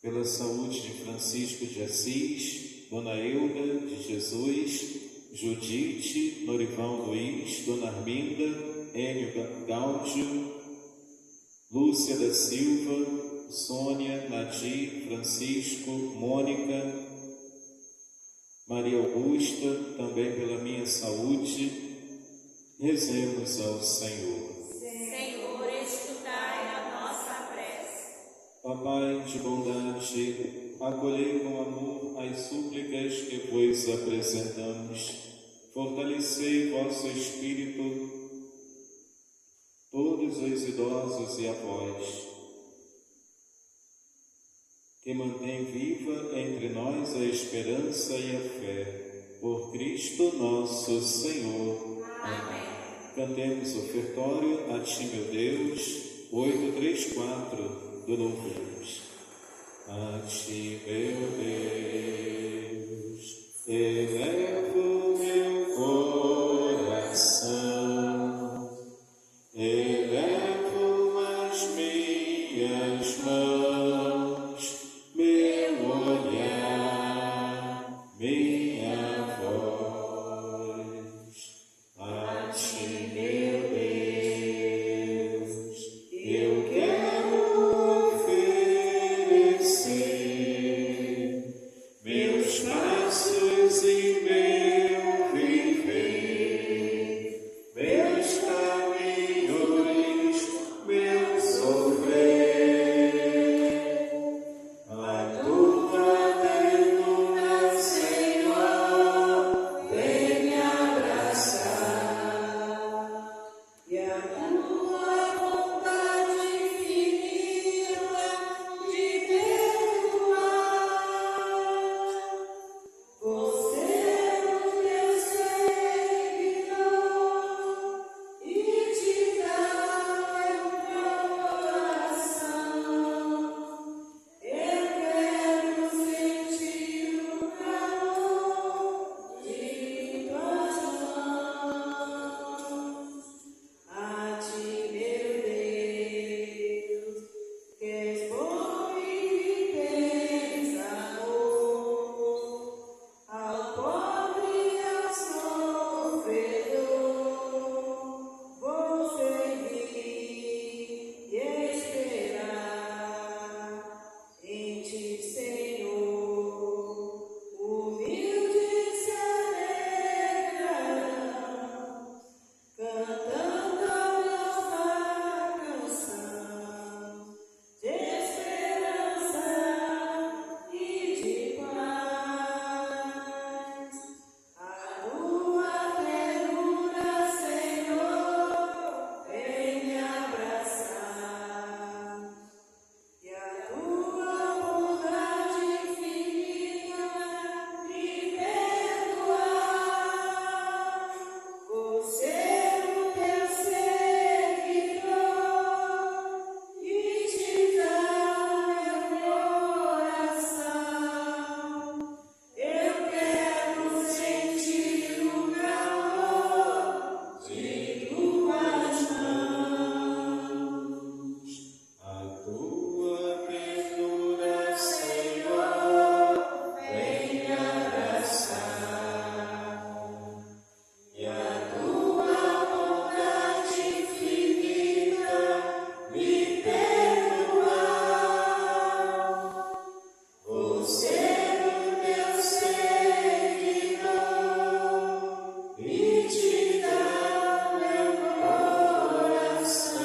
pela saúde de Francisco de Assis, Dona Euda de Jesus, Judite, Norival Luiz, Dona Arminda, Enio Gáudio, Lúcia da Silva, Sônia, Nadir, Francisco, Mônica, Maria Augusta, também pela minha saúde, rezemos ao Senhor. Senhor, escutai a nossa prece. Ó Pai de bondade, acolhei com amor as súplicas que vos apresentamos. Fortalecei vosso Espírito, todos os idosos e avós, que mantém viva entre nós a esperança e a fé. Por Cristo nosso Senhor. Amém. Cantemos o ofertório a Ti, meu Deus, 834 do Louvemos. A Ti, meu Deus, elevo meu coração, elevo as minhas mãos, meu olhar, minha voz. A Ti, meu Deus, eu quero oferecer meus passos e meu viver, meus caminhos, meu sofrer. A Tua ternura, Senhor, vem me abraçar, e a Tua vontade infinita de perdoar. Você é o meu Senhor e te dá meu coração. Eu quero sentir o calor de Tuas mãos. A Ti, meu Deus, que és bom e tens amor ao pobre e ao sofredor. Vou seguir e esperar em Ti, Senhor. Humildes se alegrarão, cantando a nova canção de esperança e de paz. A Tua ternura, Senhor, vem me abraçar, e a Tua bondade infinita me perdoar. Vou ser o Teu seguidor e te dar meu coração. Eu quero sentir o calor de Tuas mãos. A Tua ternura, Senhor, vem me abraçar, e a Tua bondade infinita me perdoar. Vou ser o Teu seguidor e te dar meu coração.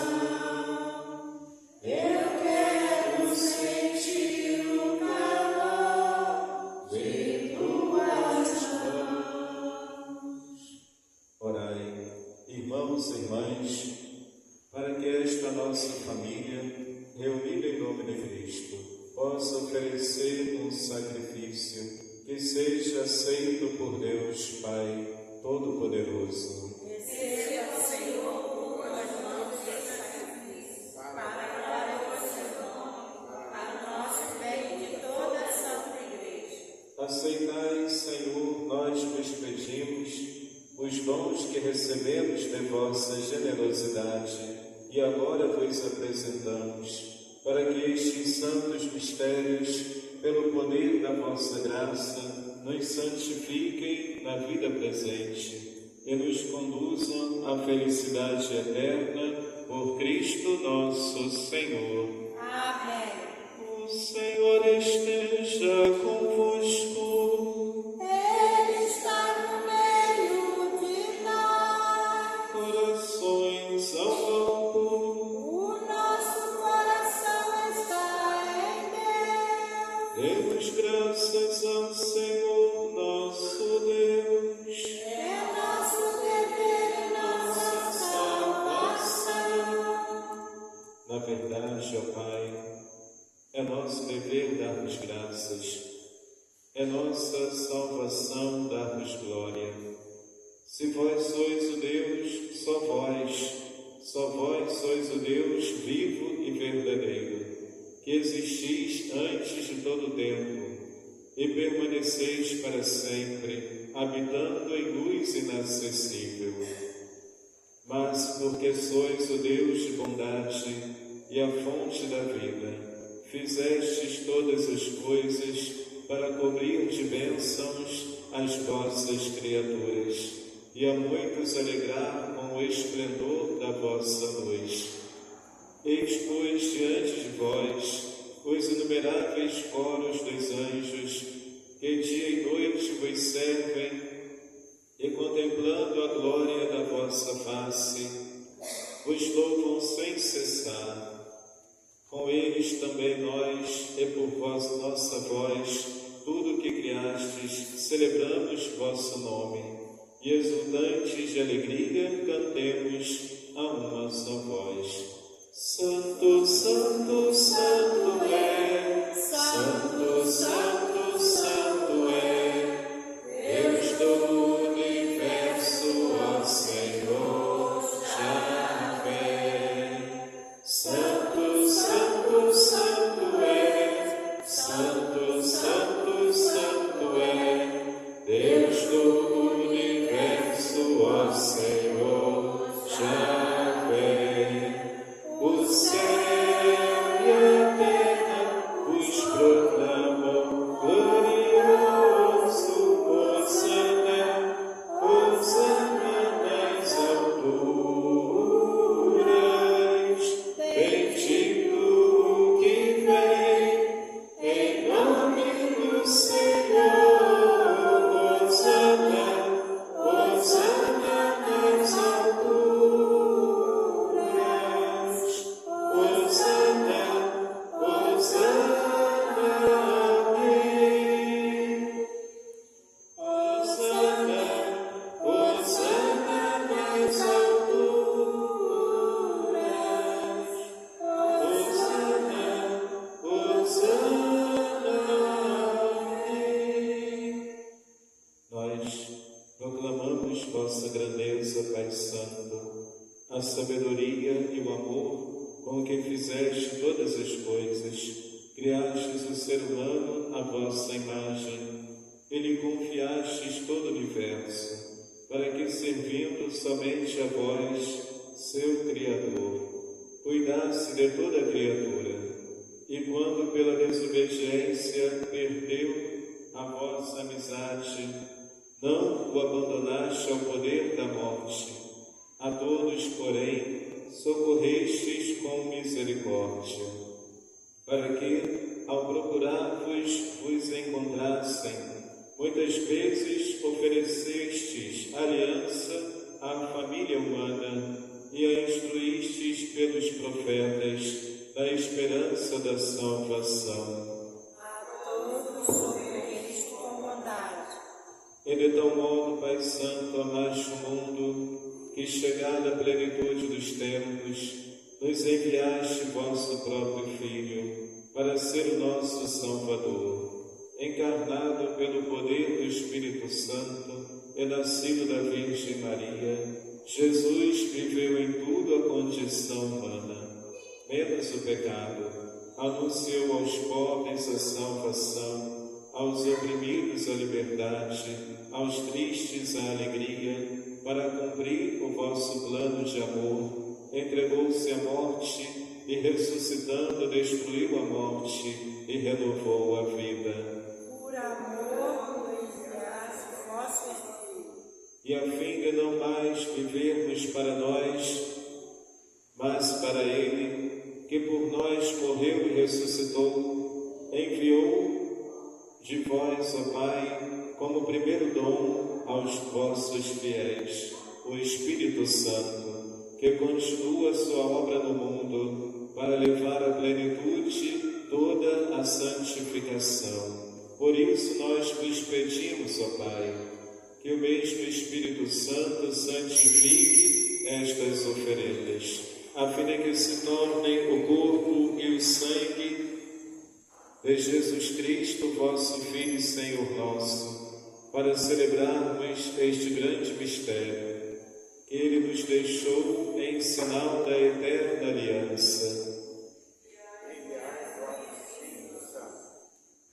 Eu quero sentir o calor de Tuas mãos. Orai, irmãos e irmãs, para que esta nossa família, reunida em nome de Cristo, possa oferecer um sacrifício que seja aceito por Deus Pai Todo-Poderoso. Receba, Senhor, por as mãos desse sacrifício, para a glória do Seu nome, para o nosso bem e de toda a Santa Igreja. Aceitai, Senhor, nós vos pedimos, dons que recebemos de vossa generosidade e agora vos apresentamos, para que estes santos mistérios, pelo poder da vossa graça, nos santifiquem na vida presente e nos conduzam à felicidade eterna, por Cristo nosso Senhor. Amém. O Senhor esteja convosco. Ele está no meio de nós. Corações ao alto. O nosso coração está em Deus. Demos graças ao Senhor nosso Deus. É nosso dever e nossa salvação. Na verdade, ó Pai, é nosso dever dar-vos graças, é nossa salvação dar-vos glória. Se vós sois o Deus, só vós sois o Deus vivo e verdadeiro, que existis antes de todo o tempo e permaneceis para sempre, habitando em luz inacessível. Mas porque sois o Deus de bondade e a fonte da vida, fizestes todas as coisas para cobrir de bênçãos as vossas criaturas e a muitos alegrar com o esplendor da vossa luz. Eis, pois, diante de vós os inumeráveis coros dos anjos que dia e noite vos servem e, contemplando a glória da vossa face, vos louvam sem cessar. Com eles também nós, e por nossa voz, tudo que criastes, celebramos vosso nome, e exultantes de alegria cantemos a uma só voz. Santo, Santo, Santo é, Santo, Santo, Santo é, Deus do universo, ó Senhor, Javé. Santo, Santo, Santo é, Santo, Santo, Santo é, Deus do universo, ó Senhor, Javé. O céu e a terra os proclamam glorioso, Hosana, Hosana nas alturas. Bendito o que vem em nome do Senhor, Hosana, Hosana nas alturas. Hosana, Hosana, amém. Hosana, Hosana nas alturas. Hosana, Hosana, amém. Nós proclamamos vossa grandeza, Pai Santo, a sabedoria e o amor com que fizeste todas as coisas, criastes o ser humano à vossa imagem, e lhe confiastes todo o universo, para que, servindo somente a vós, seu Criador, cuidasse de toda a criatura, e quando pela desobediência perdeu a vossa amizade, não o abandonaste ao poder da morte. A todos, porém, socorrestes com misericórdia, para que, ao procurar-vos, vos encontrassem. Muitas vezes oferecestes aliança à família humana e a instruístes pelos profetas da esperança da salvação. A todos socorreste com bondade. E de tal modo, Pai Santo, amaste o mundo, que, chegada a plenitude dos tempos, nos enviaste vosso próprio Filho, para ser o nosso Salvador. Encarnado pelo poder do Espírito Santo e nascido da Virgem Maria, Jesus viveu em tudo a condição humana, menos o pecado, anunciou aos pobres a salvação, aos oprimidos a liberdade, aos tristes a alegria, para cumprir o vosso plano de amor, entregou-se à morte e, ressuscitando, destruiu a morte e renovou a vida. Por amor, enviaste vosso Filho. E a fim de não mais vivermos para nós, mas para Ele, que por nós morreu e ressuscitou, enviou de vós, ó Pai, como primeiro dom aos vossos fiéis, o Espírito Santo, que continua sua obra no mundo para levar à plenitude toda a santificação. Por isso nós vos pedimos, ó Pai, que o mesmo Espírito Santo santifique estas oferendas, a fim de que se tornem o corpo e o sangue de Jesus Cristo, vosso Filho e Senhor nosso, para celebrarmos este grande mistério que Ele nos deixou em sinal da eterna aliança.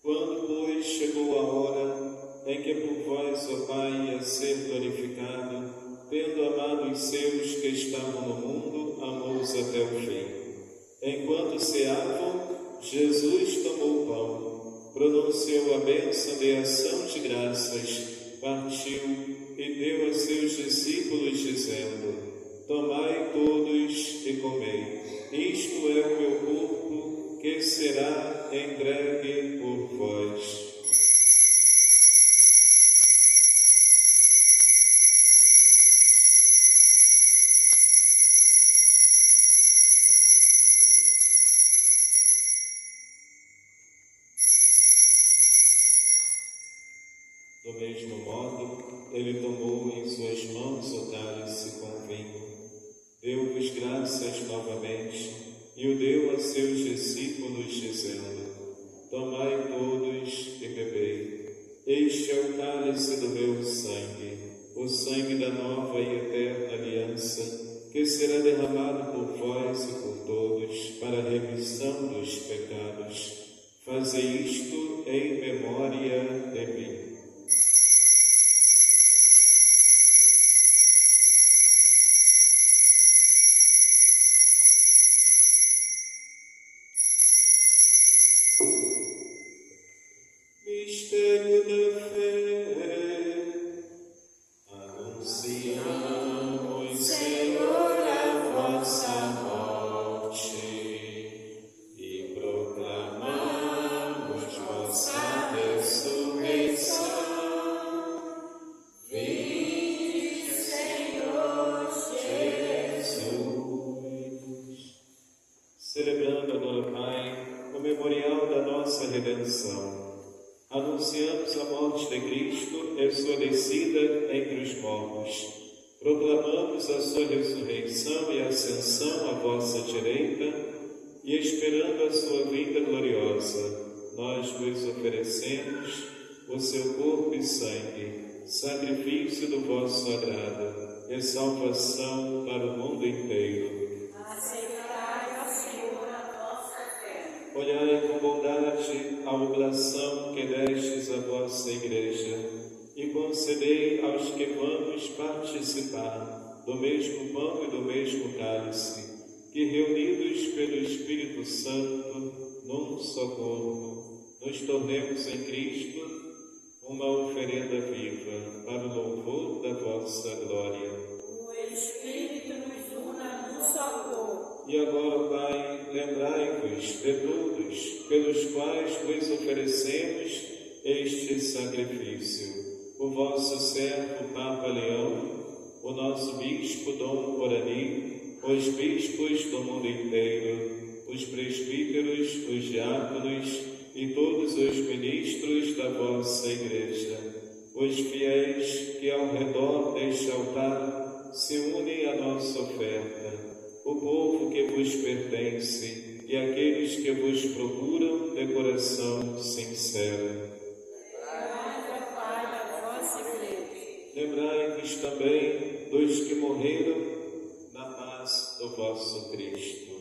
Quando, pois, chegou a hora em que por vós, ó Pai, ia ser glorificado, tendo amado os seus que estavam no mundo, amou-os até o fim. Enquanto ceavam, Jesus tomou o pão, pronunciou a bênção de ação de graças, partiu e deu a seus discípulos, dizendo: Tomai todos e comei, isto é o meu corpo, que será entregue por vós. Do mesmo modo, ele tomou em suas mãos o cálice com vinho, deu-vos graças novamente e o deu a seus discípulos, dizendo: Tomai todos e bebei. Este é o cálice do meu sangue, o sangue da nova e eterna aliança, que será derramado por vós e por todos para a remissão dos pecados. Fazei isto em memória de mim. Mistério da fé, anunciamos, Senhor, a vossa morte e proclamamos vossa ressurreição. Vinde, Senhor Jesus. Celebrando agora, Pai, o memorial da nossa redenção, anunciamos a morte de Cristo e sua descida entre os mortos. Proclamamos a sua ressurreição e ascensão à vossa direita, e esperando a sua vinda gloriosa, nós vos oferecemos o seu corpo e sangue, sacrifício do vosso agrado e salvação para o mundo inteiro. Aceitai, ó Senhor, a nossa fé. Olhai com bondade a oblação que destes à vossa Igreja e concedei aos que vamos participar do mesmo pão e do mesmo cálice, que reunidos pelo Espírito Santo num só corpo, nos tornemos em Cristo uma oferenda viva para o louvor da vossa glória. O Espírito nos una num só corpo. E agora, Pai, lembrai-vos de todos pelos quais vos oferecemos este sacrifício. O vosso servo Papa Leão, o nosso Bispo Dom Orani, os bispos do mundo inteiro, os presbíteros, os diáconos e todos os ministros da vossa Igreja, os fiéis que ao redor deste altar se unem à nossa oferta, o povo que vos pertence e aqueles que vos procuram de coração sincero. Lembrai-vos também dos que morreram na paz do vosso Cristo.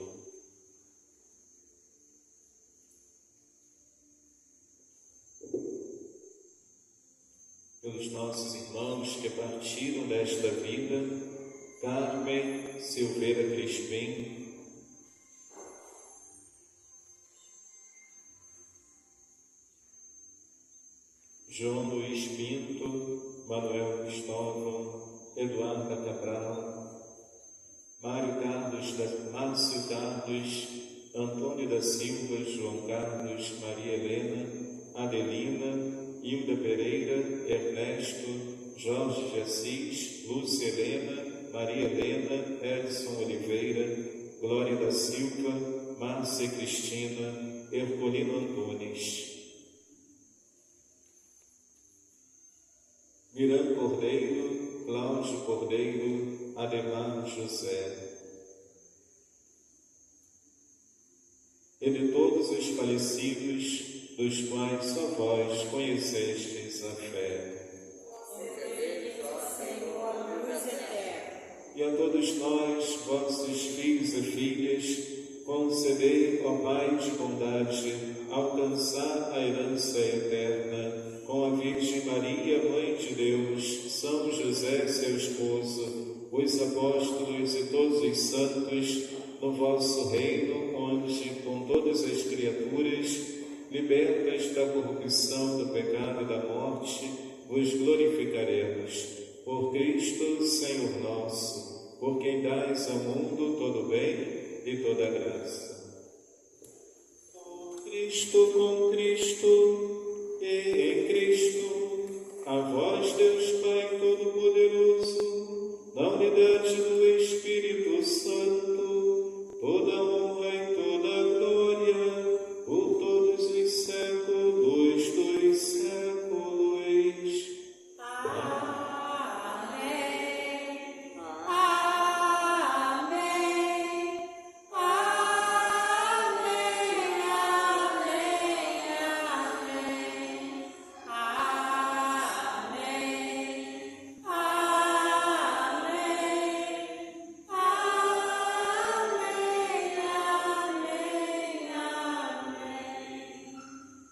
pelos nossos irmãos que partiram desta vida, Carmen Silveira Crispim, João Luiz Pinto, Manuel Cristóvão, Eduarda Cabral, Márcio Carlos, Antônio da Silva, João Carlos, Maria Helena, Adelina, Hilda Pereira, Ernesto, Jorge de Assis, Lúcia Helena, Maria Helena, Edson Oliveira, Glória da Silva, Márcia Cristina, Herculino Antunes. Miran Cordeiro, Cláudio Cordeiro, Ademar José. E de todos os falecidos, dos quais só vós conhecestes a fé. E a todos nós, vossos filhos e filhas, concedei, ó Pai de bondade, alcançar a herança eterna, com a Virgem Maria, Mãe de Deus, São José, seu esposo, os apóstolos e todos os santos, no vosso reino, onde, com todas as criaturas, libertas da corrupção, do pecado e da morte, vos glorificaremos. Por Cristo, Senhor nosso, por quem dais ao mundo todo bem e toda graça. Com Cristo e em Cristo, a vós, Deus Pai Todo-Poderoso, na unidade do Espírito Santo, toda honra e toda glória, por todos os séculos dos séculos.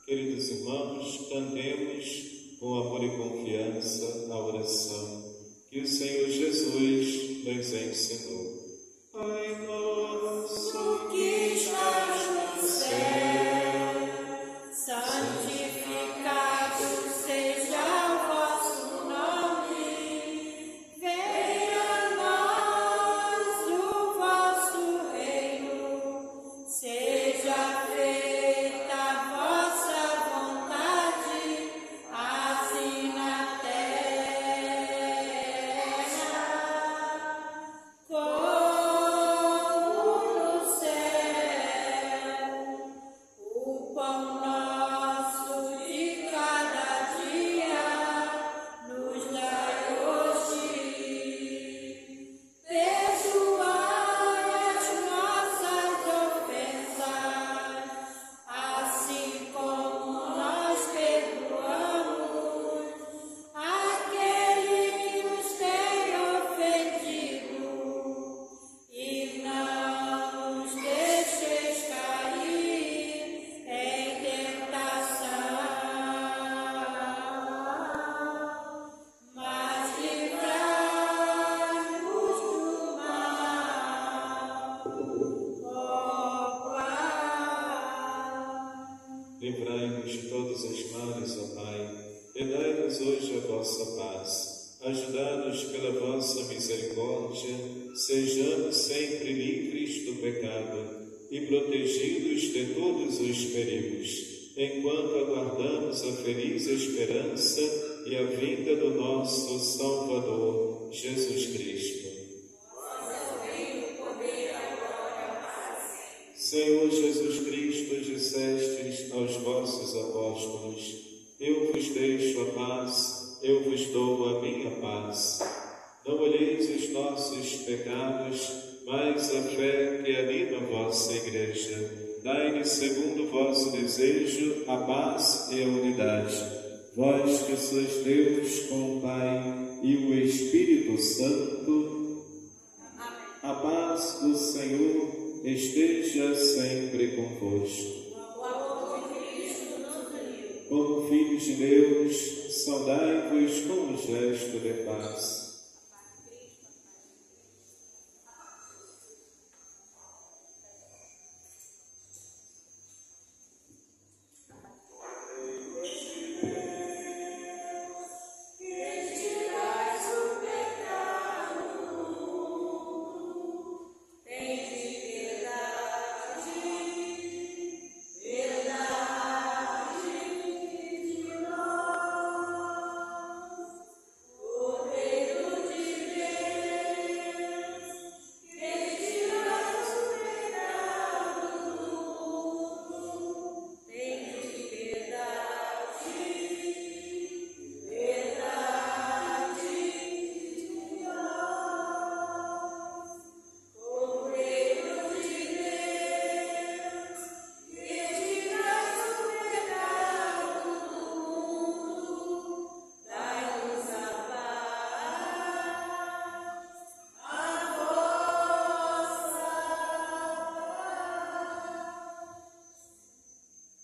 Queridos irmãos, cantemos com amor e confiança a oração que o Senhor Jesus nos ensinou. Pai nosso que estás no céu, santificado seja o vosso nome. Venha a nós o vosso reino. Seja feita a vossa vontade, assim na terra como no céu. O pão nosso de cada dia nos dai hoje. Perdoai as nossas ofensas, assim como nós perdoamos aquele que nos tem ofendido. E não nos deixeis cair em tentação, mas livrai-nos do mal. Ó Pai. Livrai-nos de todos os males, ó Pai, e dai-nos hoje a vossa paz. Ajudai-nos pela vossa misericórdia, sejamos sempre livres do pecado e protegidos de todos os perigos, enquanto aguardamos a feliz esperança e a vinda do nosso Salvador, Jesus Cristo. Senhor Jesus Cristo, dissestes aos vossos apóstolos: eu vos deixo a paz, eu vos dou a minha paz. Não olheis os nossos pecados, mas a fé que anima a vossa Igreja. Dai-lhe, segundo o vosso desejo, a paz e a unidade. Vós que sois Deus com o Pai e o Espírito Santo, a paz do Senhor esteja sempre convosco. Como filhos de Deus, saudai-vos com um gesto de paz.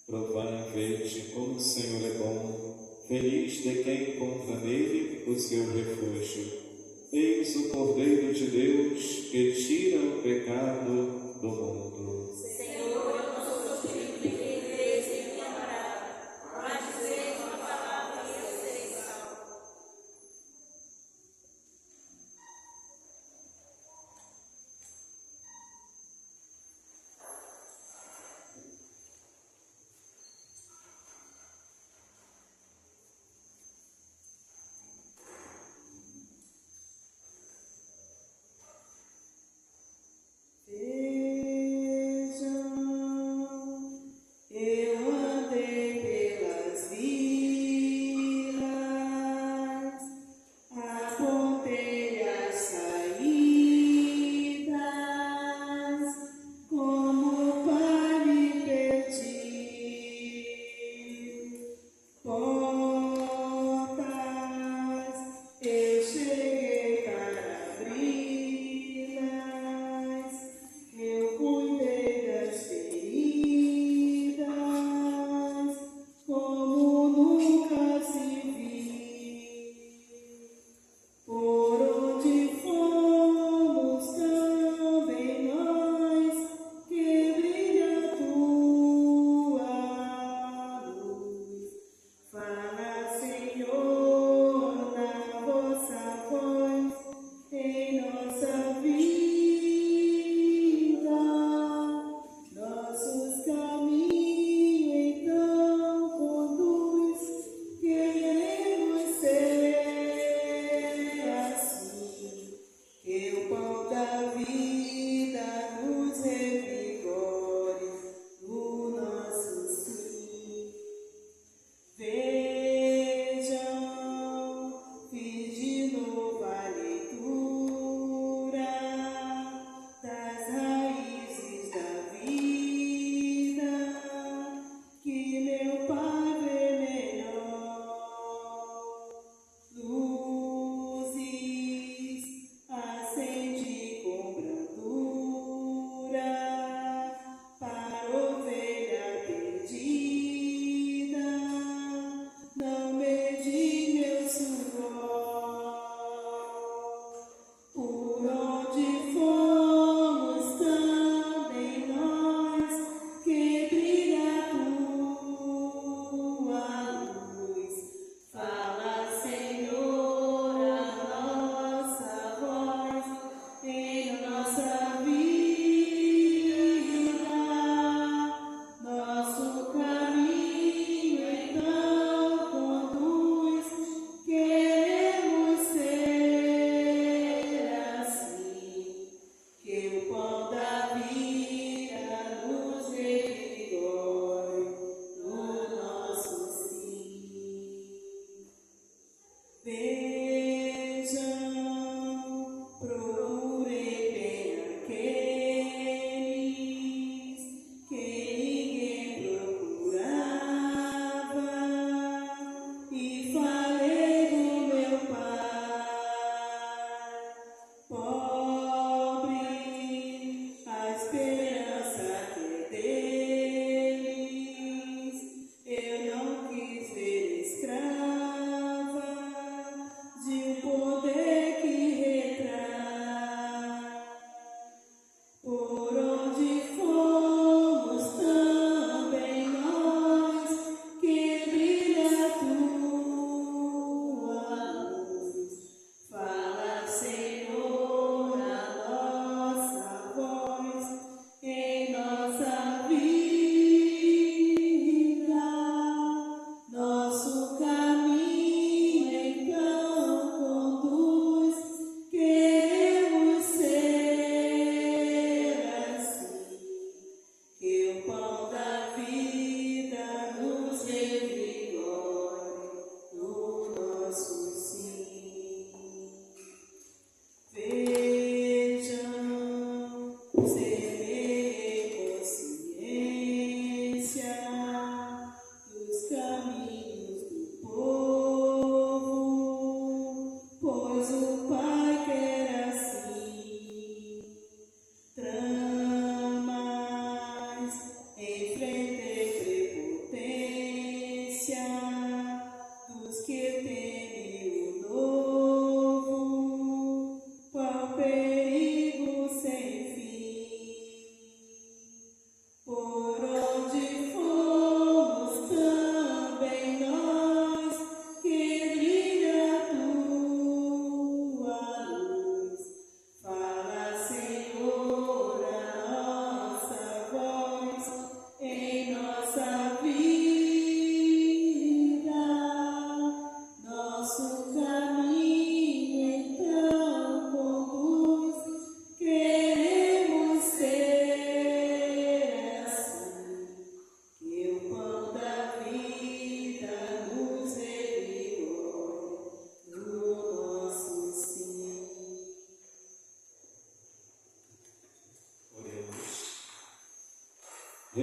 Provai e vede como o Senhor é bom, feliz de quem encontra nele o seu refúgio. Eis o Cordeiro de Deus que tira o pecado do mundo. Senhor, eu não sou digno de que entres em minha morada, mas dizeis uma palavra e eu serei salvo. Veja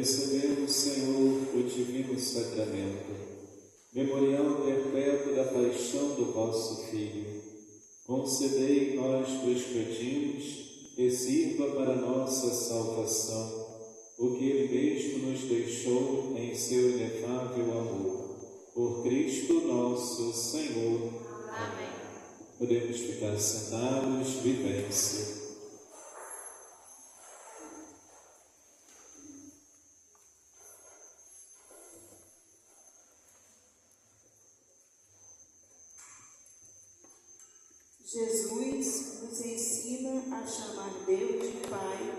recebemos, Senhor, o divino sacramento, memorial perpétuo da paixão do vosso Filho. Concedei, nós vos pedimos, e sirva para nossa salvação, o que Ele mesmo nos deixou em seu inefável amor. Por Cristo nosso Senhor. Amém. Podemos ficar sentados, vivência. Jesus nos ensina a chamar Deus de Pai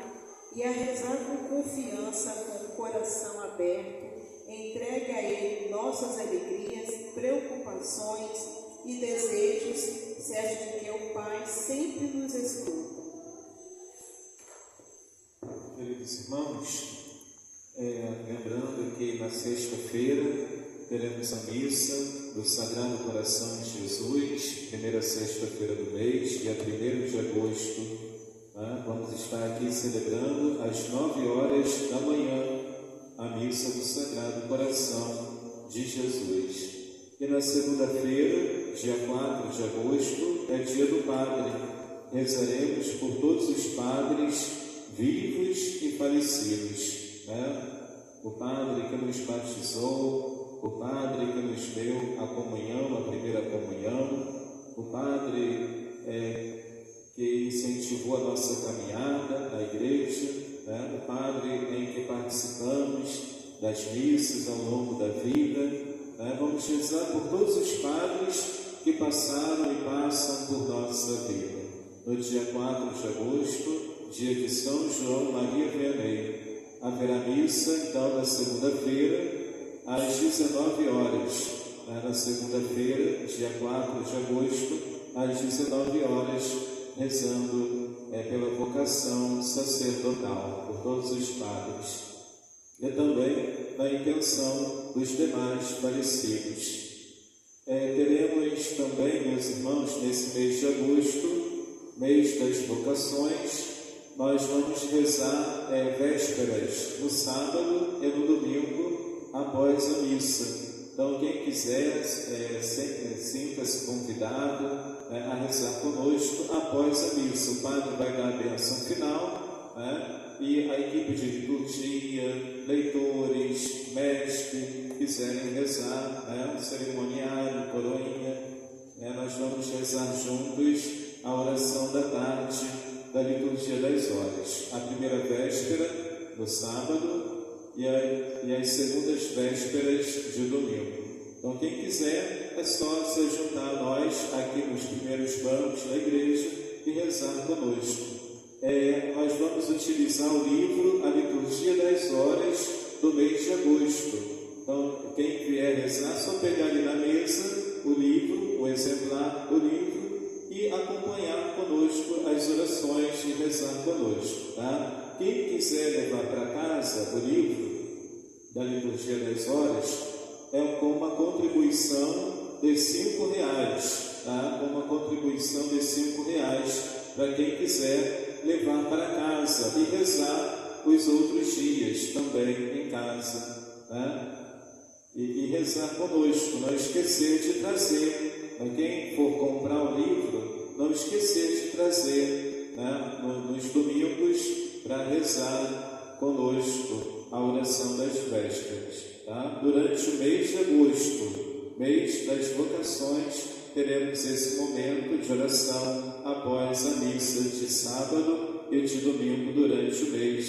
e a rezar com confiança, com o coração aberto, entregue a Ele nossas alegrias, preocupações e desejos, certo de que o Pai sempre nos escuta. Queridos irmãos, lembrando que na sexta-feira teremos a missa do Sagrado Coração de Jesus, primeira sexta-feira do mês, dia 1º de agosto. Vamos estar aqui celebrando às 9 horas da manhã a missa do Sagrado Coração de Jesus. E na segunda-feira, dia 4 de agosto, é dia do Padre. Rezaremos por todos os padres vivos e falecidos. O Padre que nos batizou, o Padre que nos deu a comunhão, a primeira comunhão, o Padre que incentivou a nossa caminhada na igreja, o Padre em que participamos das missas ao longo da vida. Vamos rezar por todos os padres que passaram e passam por nossa vida. No dia 4 de agosto, dia de São João Maria Vianney, haverá missa, então, na segunda-feira, às 19 horas. Na segunda-feira, dia 4 de agosto, às 19 horas, rezando pela vocação sacerdotal, por todos os padres. E também na intenção dos demais falecidos. Teremos também, meus irmãos, nesse mês de agosto, mês das vocações, nós vamos rezar vésperas no sábado e no domingo após a missa. Então, quem quiser, sinta-se convidado a rezar conosco após a missa. O Padre vai dar a bênção final, e a equipe de liturgia, leitores, mestres, quiserem rezar, cerimoniário, coroinha, nós vamos rezar juntos a oração da tarde da liturgia das horas. A primeira véspera, no sábado, e as segundas vésperas de domingo. Então, quem quiser, é só se juntar a nós aqui nos primeiros bancos da igreja e rezar conosco. Nós vamos utilizar o livro A Liturgia das Horas do mês de agosto. Então, quem vier rezar, só pegar ali na mesa o livro, o exemplar do livro, e acompanhar conosco as orações e rezar conosco. Tá? Quem quiser levar para casa o livro da Liturgia das Horas, com uma contribuição de R$5, tá? Com uma contribuição de R$5 para quem quiser levar para casa e rezar os outros dias também em casa, tá? E rezar conosco, não esquecer de trazer, quem for comprar o livro, não esquecer de trazer, nos domingos para rezar conosco a oração das vésperas. Tá? Durante o mês de agosto, mês das vocações, teremos esse momento de oração após a missa de sábado e de domingo durante o mês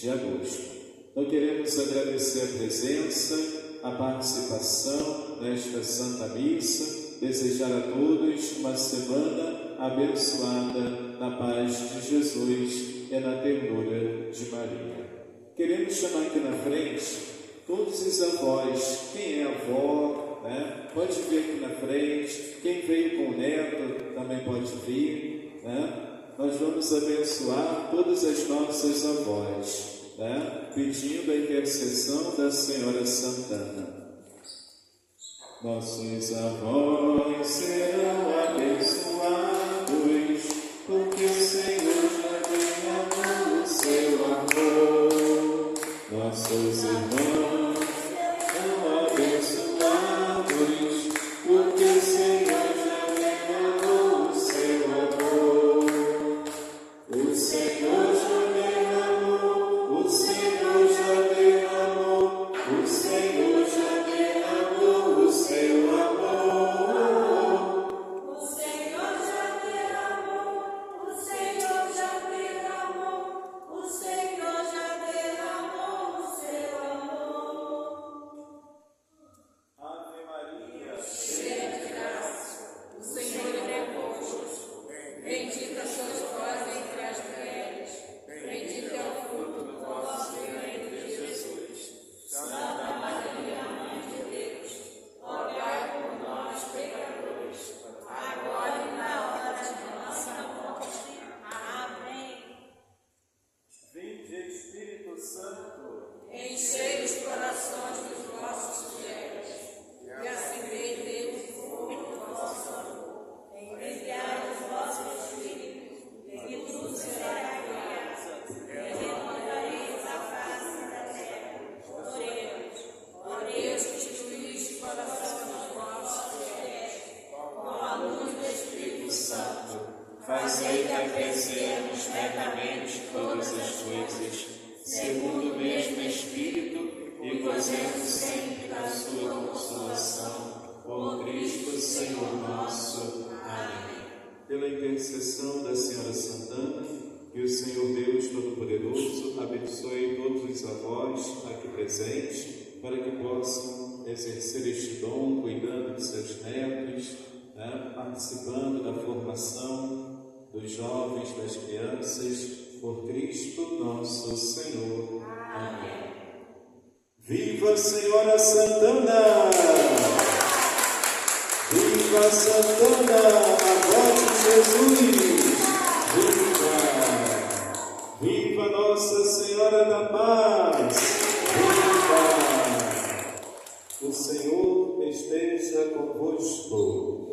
de agosto. Então queremos agradecer a presença, a participação nesta Santa Missa, desejar a todos uma semana abençoada na paz de Jesus e na ternura de Maria. Queremos chamar aqui na frente todos os avós. Quem é avó, pode vir aqui na frente. Quem veio com o neto também pode vir. Nós vamos abençoar todas as nossas avós, pedindo a intercessão da Senhora Santana. Nossos avós serão abençoados, porque o Senhor já derramou o seu amor. Nossos irmãos são abençoados, porque o Senhor já derramou o seu amor. O Senhor já derramou, o Senhor já derramou, o Senhor já derramou o seu amor. O Senhor já derramou, o Senhor já derramou, o Senhor já derramou o seu amor. Ave Maria, Cheia de graça, o Senhor é convosco. Bendita sois vós entre as mulheres, bendito é o fruto do vosso ventre, Jesus. Santa Maria, Mãe de Deus, rogai por nós, pecadores, agora e na hora de nossa morte. Amém. vinde Espírito Santo, Enchei os corações dos vossos fiéis e acendei neles o fogo do vosso amor. Enviai os vossos Espíritos e tudo será criado e renovareis a face da terra. Oremos, ó Deus que instruíste o coração dos vossos fiéis com a luz do Espírito Santo. fazei que apreciemos retamente todas as coisas, segundo o mesmo Espírito, e gozemos sempre da sua consolação. Por Cristo, Senhor nosso. Amém. Pela intercessão da Senhora Santana, que o Senhor Deus Todo-Poderoso abençoe todos os avós aqui presentes, para que possam exercer este dom, cuidando de seus netos, participando da formação dos jovens, das crianças, por Cristo nosso Senhor. Amém. Viva a Senhora Santana! Viva Santana, avó de Jesus! Viva! Viva Nossa Senhora da Paz! Viva! O Senhor esteja convosco.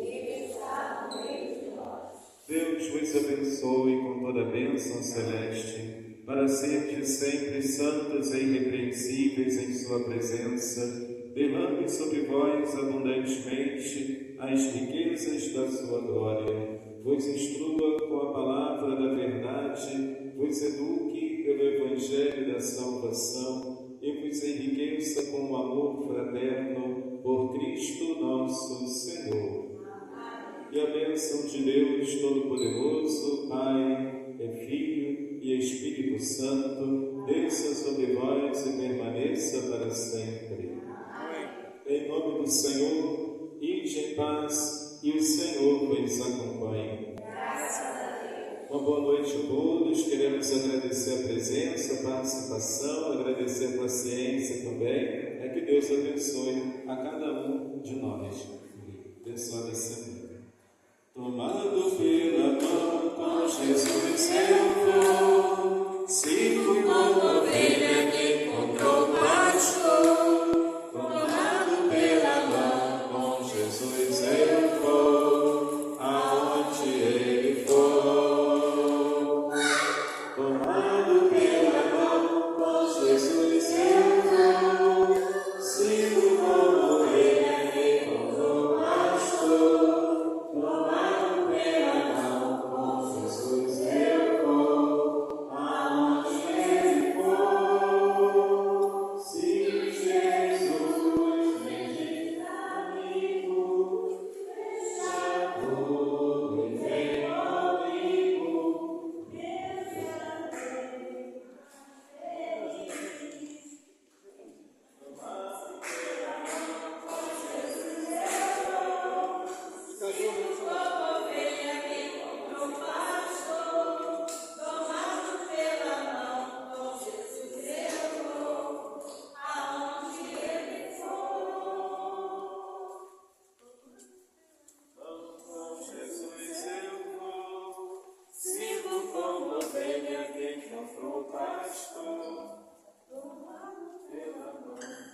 Deus vos abençoe com toda a bênção celeste, para serdes sempre santos e irrepreensíveis em sua presença, derrame sobre vós abundantemente as riquezas da sua glória, vos instrua com a palavra da verdade, vos eduque pelo evangelho da salvação e vos enriqueça com o amor fraterno por Cristo nosso Senhor. E a bênção de Deus Todo-Poderoso, Pai, Filho e Espírito Santo, desça sobre vós e permaneça para sempre. Em nome do Senhor, ide em paz e o Senhor vos acompanhe. Uma boa noite a todos. Queremos agradecer a presença, a participação, agradecer a paciência também. É que Deus abençoe a cada um de nós. Abençoada semana. Tomado pela mão com Jesus eu vou, sigo como ovelha que encontrou pastor. Tomado pela mão com Jesus eu vou, aonde Ele for. Tomado pela mão com Jesus eu vou, sigo como ovelha que encontrou pastor. Pastor, tomado pela mão.